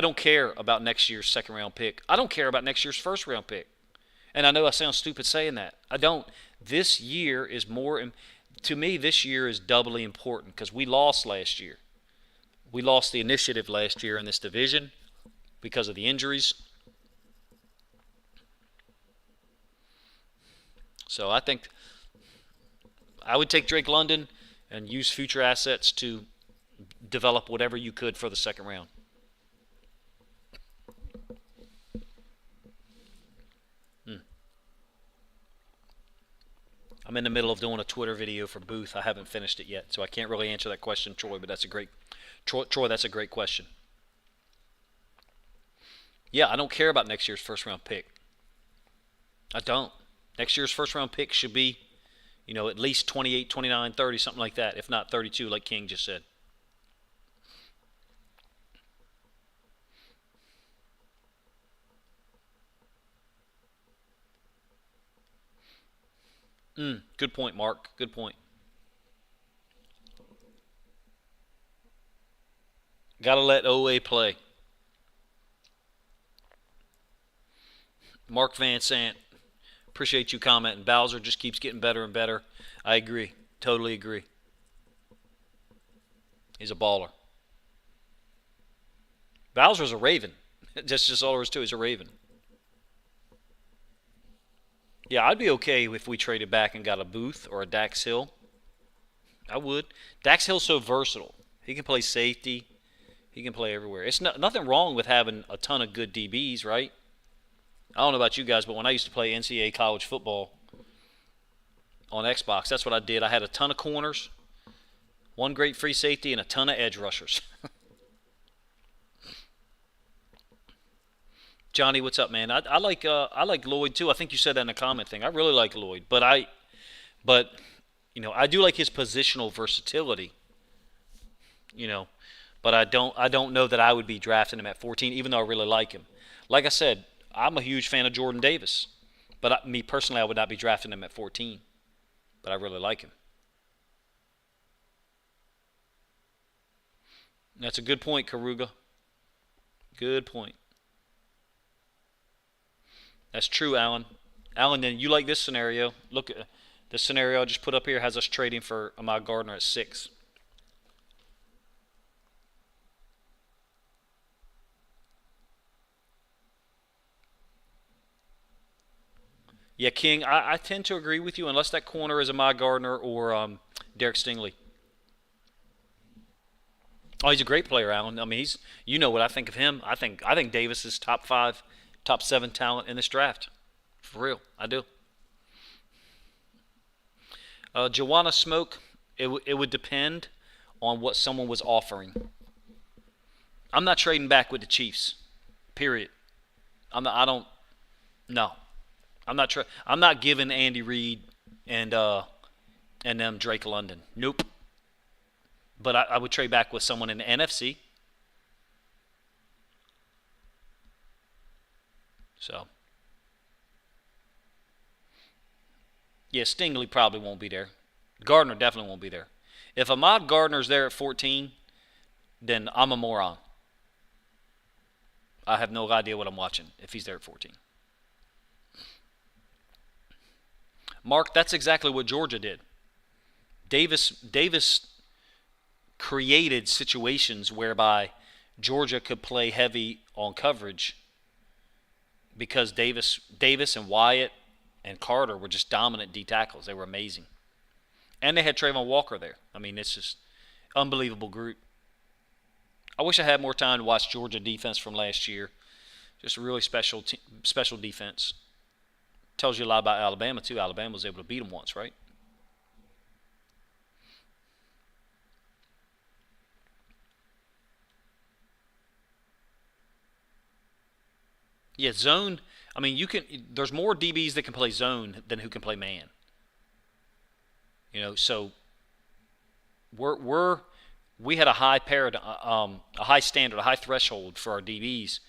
don't care about next year's second-round pick. I don't care about next year's first-round pick. And I know I sound stupid saying that. I don't. This year is more – to me, this year is doubly important because we lost last year. We lost the initiative last year in this division because of the injuries. So I think I would take Drake London and use future assets to develop whatever you could for the second round. I'm in the middle of doing a Twitter video for Booth. I haven't finished it yet, so I can't really answer that question, Troy, but that's a great question. Yeah, I don't care about next year's first round pick. I don't. Next year's first round pick should be, at least 28, 29, 30, something like that, if not 32, like King just said. Good point, Mark. Good point. Got to let OA play. Mark Van Sant, appreciate you commenting. Bowser just keeps getting better and better. I agree. Totally agree. He's a baller. Bowser's a Raven. Just all there is to it. He's a Raven. Yeah, I'd be okay if we traded back and got a Booth or a Dax Hill. I would. Dax Hill's so versatile. He can play safety. He can play everywhere. It's nothing wrong with having a ton of good DBs, right? I don't know about you guys, but when I used to play NCAA college football on Xbox, that's what I did. I had a ton of corners, one great free safety, and a ton of edge rushers. Johnny, what's up, man? I like Lloyd too. I think you said that in a comment thing. I really like Lloyd, but I do like his positional versatility. But I don't know that I would be drafting him at 14, even though I really like him. Like I said, I'm a huge fan of Jordan Davis, but me personally, I would not be drafting him at 14. But I really like him. That's a good point, Karuga. Good point. That's true, Alan. Alan, then you like this scenario. Look at this scenario I just put up here has us trading for Ahmad Gardner at 6. Yeah, King, I tend to agree with you unless that corner is Ahmad Gardner or Derek Stingley. Oh, he's a great player, Alan. I mean, what I think of him. I think Davis is top 5, top 7 talent in this draft. For real, I do. Joanna Smoke, it would depend on what someone was offering. I'm not trading back with the Chiefs. Period. I don't. No. I'm not giving Andy Reid and them Drake London. Nope. But I would trade back with someone in the NFC. So. Yeah, Stingley probably won't be there. Gardner definitely won't be there. If Ahmad Gardner's there at 14, then I'm a moron. I have no idea what I'm watching if he's there at 14. Mark, that's exactly what Georgia did. Davis created situations whereby Georgia could play heavy on coverage because Davis and Wyatt and Carter were just dominant D tackles. They were amazing. And they had Trayvon Walker there. I mean, it's just unbelievable group. I wish I had more time to watch Georgia defense from last year. Just a really special defense. Tells you a lot about Alabama, too. Alabama was able to beat them once, right? Yeah, zone. I mean, there's more DBs that can play zone than who can play man. So we had a high a high standard, a high threshold for our DBs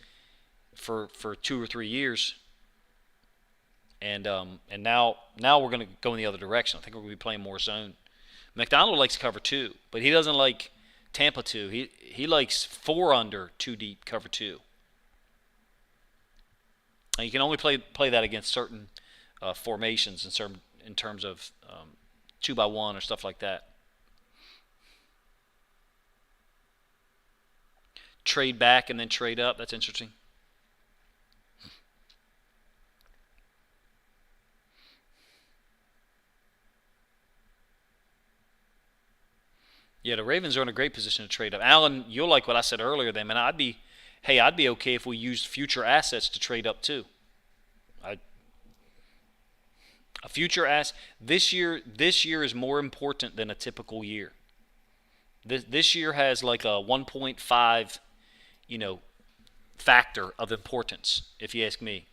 for 2 or 3 years. And now we're going to go in the other direction. I think we're going to be playing more zone. McDonald likes cover 2, but he doesn't like Tampa 2. He likes 4 under 2 deep cover 2. And you can only play that against certain formations in terms of 2x1 or stuff like that. Trade back and then trade up. That's interesting. Yeah, the Ravens are in a great position to trade up. Alan, you'll like what I said earlier then, man. I'd be okay if we used future assets to trade up too. A future ass this year is more important than a typical year. This year has like a 1.5, factor of importance, if you ask me.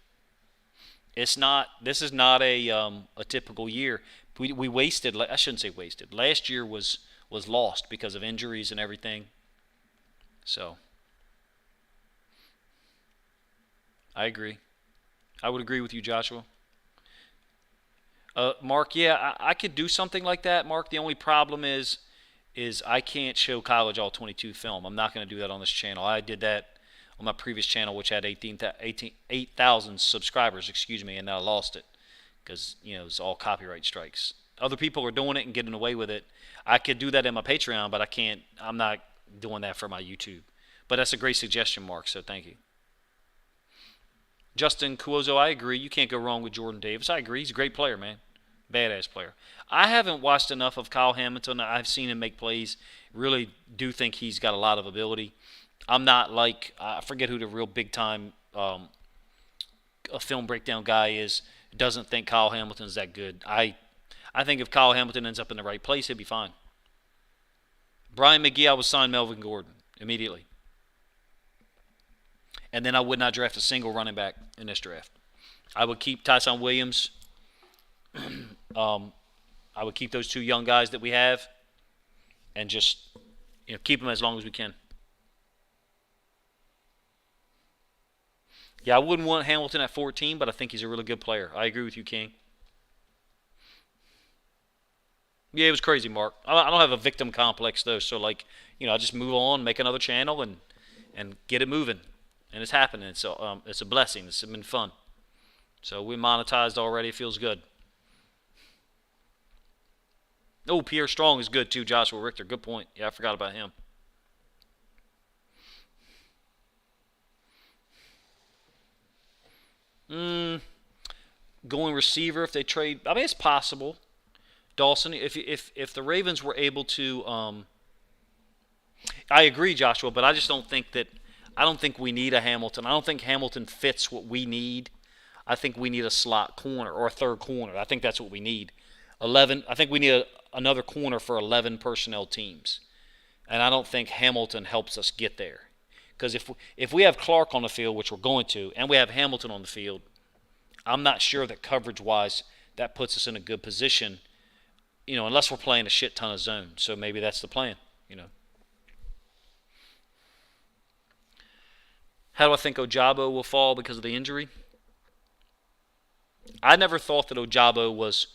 It's not. This is not a typical year. We wasted. I shouldn't say wasted. Last year was lost because of injuries and everything. So I agree. I would agree with you, Joshua. Mark, yeah, I could do something like that, Mark. The only problem is I can't show college all 22 film. I'm not going to do that on this channel. I did that on my previous channel, which had 8,000 subscribers, excuse me, and now I lost it because it's all copyright strikes. Other people are doing it and getting away with it. I could do that in my Patreon, but I can't. I'm not doing that for my YouTube. But that's a great suggestion, Mark. So thank you. Justin Cuozo, I agree. You can't go wrong with Jordan Davis. I agree. He's a great player, man. Badass player. I haven't watched enough of Kyle Hamilton. I've seen him make plays. Really do think he's got a lot of ability. I'm not like, I forget who the real big time a film breakdown guy is. Doesn't think Kyle Hamilton's that good. I think if Kyle Hamilton ends up in the right place, he'll be fine. Brian McGee, I would sign Melvin Gordon immediately. And then I would not draft a single running back in this draft. I would keep Tyson Williams. I would keep those two young guys that we have and just keep them as long as we can. Yeah, I wouldn't want Hamilton at 14, but I think he's a really good player. I agree with you, King. Yeah, it was crazy, Mark. I don't have a victim complex, though. So, I just move on, make another channel, and get it moving. And it's happening. So, it's a blessing. It's been fun. So, we monetized already. It feels good. Oh, Pierre Strong is good, too. Joshua Richter. Good point. Yeah, I forgot about him. Going receiver if they trade. I mean, it's possible. Dawson, if the Ravens were able to, I agree, Joshua, but I just don't think that. I don't think we need a Hamilton. I don't think Hamilton fits what we need. I think we need a slot corner or a third corner. I think that's what we need. 11. I think we need another corner for 11 personnel teams, and I don't think Hamilton helps us get there. Because if we have Clark on the field, which we're going to, and we have Hamilton on the field, I'm not sure that coverage-wise that puts us in a good position. Unless we're playing a shit ton of zone. So maybe that's the plan. How do I think Ojabo will fall because of the injury? I never thought that Ojabo was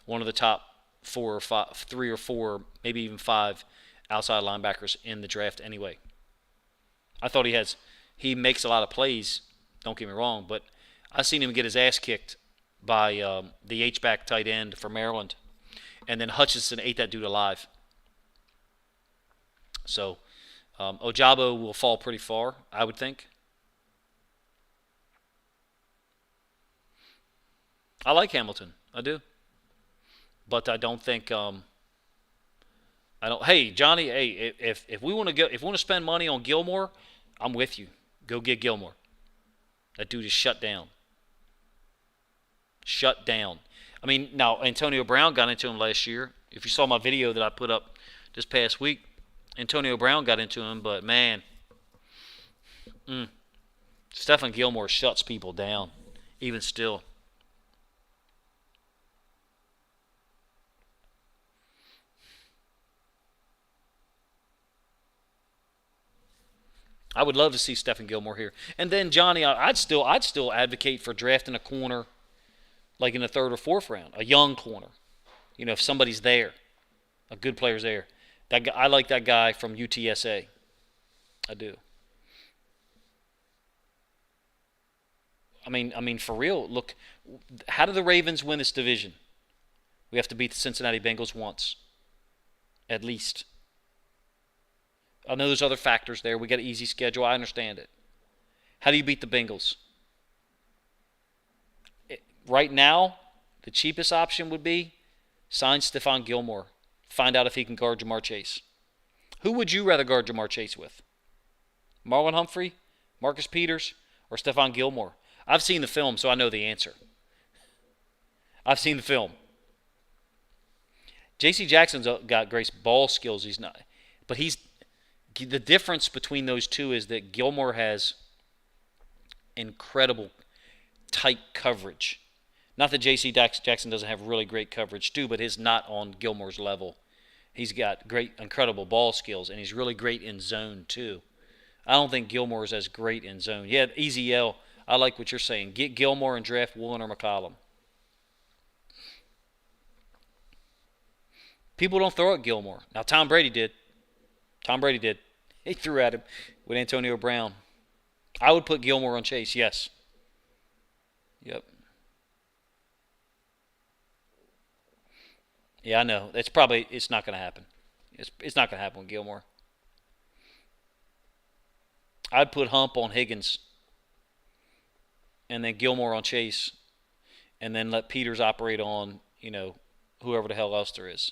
one of the top 4 or 5, 3 or 4, maybe even 5 outside linebackers in the draft anyway. I thought he makes a lot of plays, don't get me wrong, but I've seen him get his ass kicked by the H-back tight end for Maryland. And then Hutchinson ate that dude alive. So Ojabo will fall pretty far, I would think. I like Hamilton. I do. But I don't think hey, Johnny, hey, if we want to spend money on Gilmore, I'm with you. Go get Gilmore. That dude is shut down. Shut down. I mean, now Antonio Brown got into him last year. If you saw my video that I put up this past week, Antonio Brown got into him, but man, Stephen Gilmore shuts people down, even still. I would love to see Stephen Gilmore here. And then Johnny, I'd still advocate for drafting a corner like in the 3rd or 4th round, a young corner. If somebody's there, a good player's there. That guy, I like that guy from UTSA. I do. I mean, for real. Look, how do the Ravens win this division? We have to beat the Cincinnati Bengals once, at least. I know there's other factors there. We got an easy schedule. I understand it. How do you beat the Bengals? Right now, the cheapest option would be sign Stephon Gilmore. Find out if he can guard Jamar Chase. Who would you rather guard Jamar Chase with? Marlon Humphrey, Marcus Peters, or Stephon Gilmore? I've seen the film, so I know the answer. I've seen the film. J.C. Jackson's got great ball skills. He's not, but the difference between those two is that Gilmore has incredible tight coverage. Not that J.C. Jackson doesn't have really great coverage too, but he's not on Gilmore's level. He's got great, incredible ball skills, and he's really great in zone too. I don't think Gilmore's as great in zone. Yeah, easy L. I like what you're saying. Get Gilmore and draft Woolen or McCollum. People don't throw at Gilmore. Now, Tom Brady did. Tom Brady did. He threw at him with Antonio Brown. I would put Gilmore on Chase, yes. Yep. Yeah, I know. It's not going to happen. It's not going to happen with Gilmore. I'd put Hump on Higgins and then Gilmore on Chase and then let Peters operate on, whoever the hell else there is.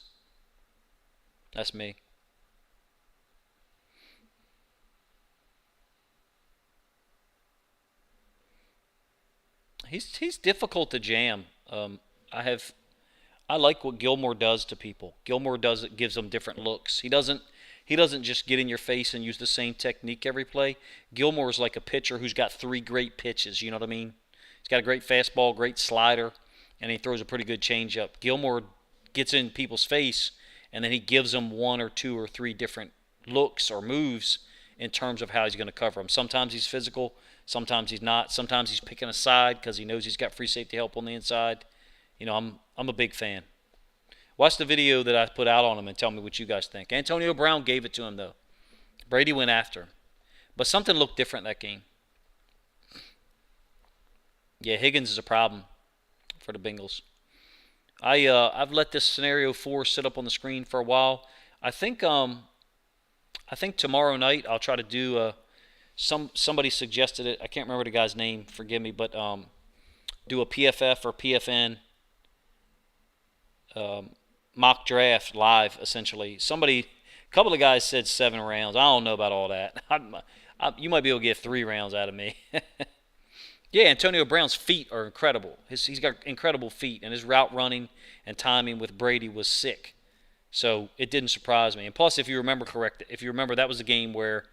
That's me. He's difficult to jam. I like what Gilmore does to people. Gilmore gives them different looks. He doesn't just get in your face and use the same technique every play. Gilmore is like a pitcher who's got 3 great pitches. You know what I mean? He's got a great fastball, great slider, and he throws a pretty good changeup. Gilmore gets in people's face, and then he gives them 1 or 2 or 3 different looks or moves in terms of how he's going to cover them. Sometimes he's physical. Sometimes he's not. Sometimes he's picking a side because he knows he's got free safety help on the inside. I'm a big fan. Watch the video that I put out on him and tell me what you guys think. Antonio Brown gave it to him, though. Brady went after him. But something looked different that game. Yeah, Higgins is a problem for the Bengals. I've let this scenario 4 sit up on the screen for a while. I think tomorrow night I'll try to do somebody suggested it. I can't remember the guy's name. Forgive me, but do a PFF or PFN mock draft live, essentially. A couple of guys said 7 rounds. I don't know about all that. You might be able to get 3 rounds out of me. Yeah, Antonio Brown's feet are incredible. He's got incredible feet, and his route running and timing with Brady was sick. So it didn't surprise me. And plus, if you remember, that was the game where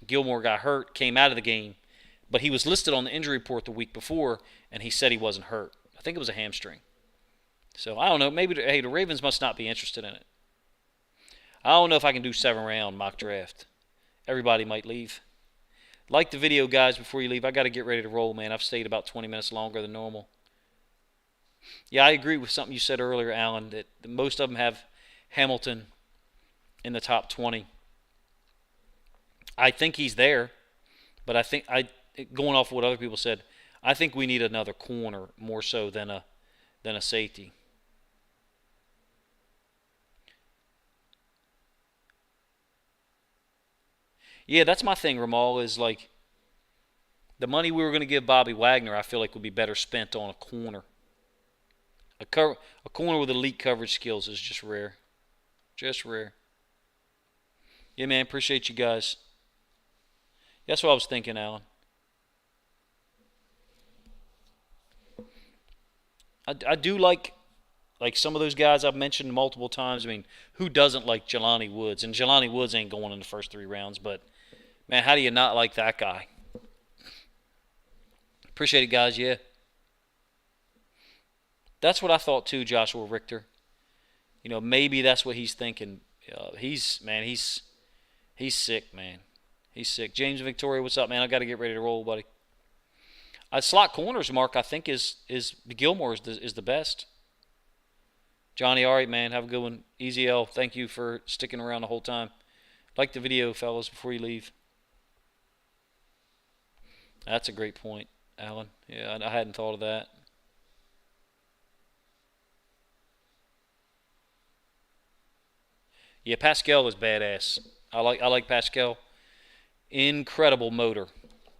Gilmore got hurt, came out of the game, but he was listed on the injury report the week before, and he said he wasn't hurt. I think it was a hamstring. So I don't know. Maybe the Ravens must not be interested in it. I don't know if I can do 7-round mock draft. Everybody might leave. Like the video, guys, before you leave. I got to get ready to roll, man. I've stayed about 20 minutes longer than normal. Yeah, I agree with something you said earlier, Alan, that most of them have Hamilton in the top 20. I think he's there, but going off of what other people said, I think we need another corner more so than a safety. Yeah, that's my thing, Ramal, is like the money we were going to give Bobby Wagner, I feel like would be better spent on a corner. A corner with elite coverage skills is just rare. Just rare. Yeah, man, appreciate you guys. That's what I was thinking, Alan. I do like some of those guys I've mentioned multiple times. I mean, who doesn't like Jelani Woods? And Jelani Woods ain't going in the first 3 rounds, but man, how do you not like that guy? Appreciate it, guys. Yeah. That's what I thought too, Joshua Richter. Maybe that's what he's thinking. He's sick, man. He's sick. James Victoria, what's up, man? I got to get ready to roll, buddy. Slot corners, Mark, I think is Gilmore is the best. Johnny, all right, man. Have a good one. Easy L, thank you for sticking around the whole time. Like the video, fellas, before you leave. That's a great point, Alan. Yeah, I hadn't thought of that. Yeah, Pascal is badass. I like Pascal. Incredible motor.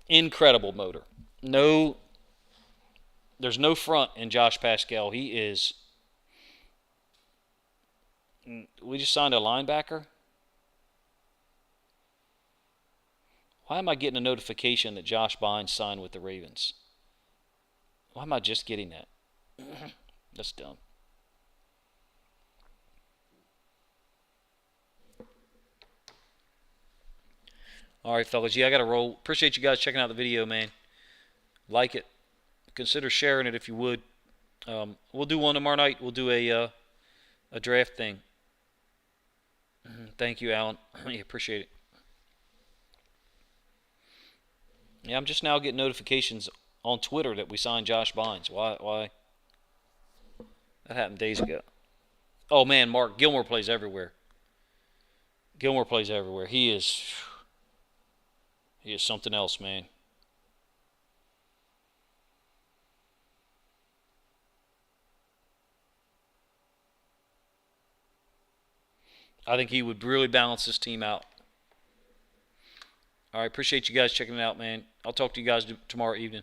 Incredible motor. There's no front in Josh Pascal. He is. We just signed a linebacker. Why am I getting a notification that Josh Bynes signed with the Ravens? Why am I just getting that? That's dumb. All right, fellas. Yeah, I got to roll. Appreciate you guys checking out the video, man. Like it. Consider sharing it if you would. We'll do one tomorrow night. We'll do a draft thing. Thank you, Alan. Yeah, appreciate it. Yeah, I'm just now getting notifications on Twitter that we signed Josh Bynes. Why? That happened days ago. Oh, man, Mark Gilmore plays everywhere. Gilmore plays everywhere. He is something else, man. I think he would really balance this team out. All right, appreciate you guys checking it out, man. I'll talk to you guys tomorrow evening.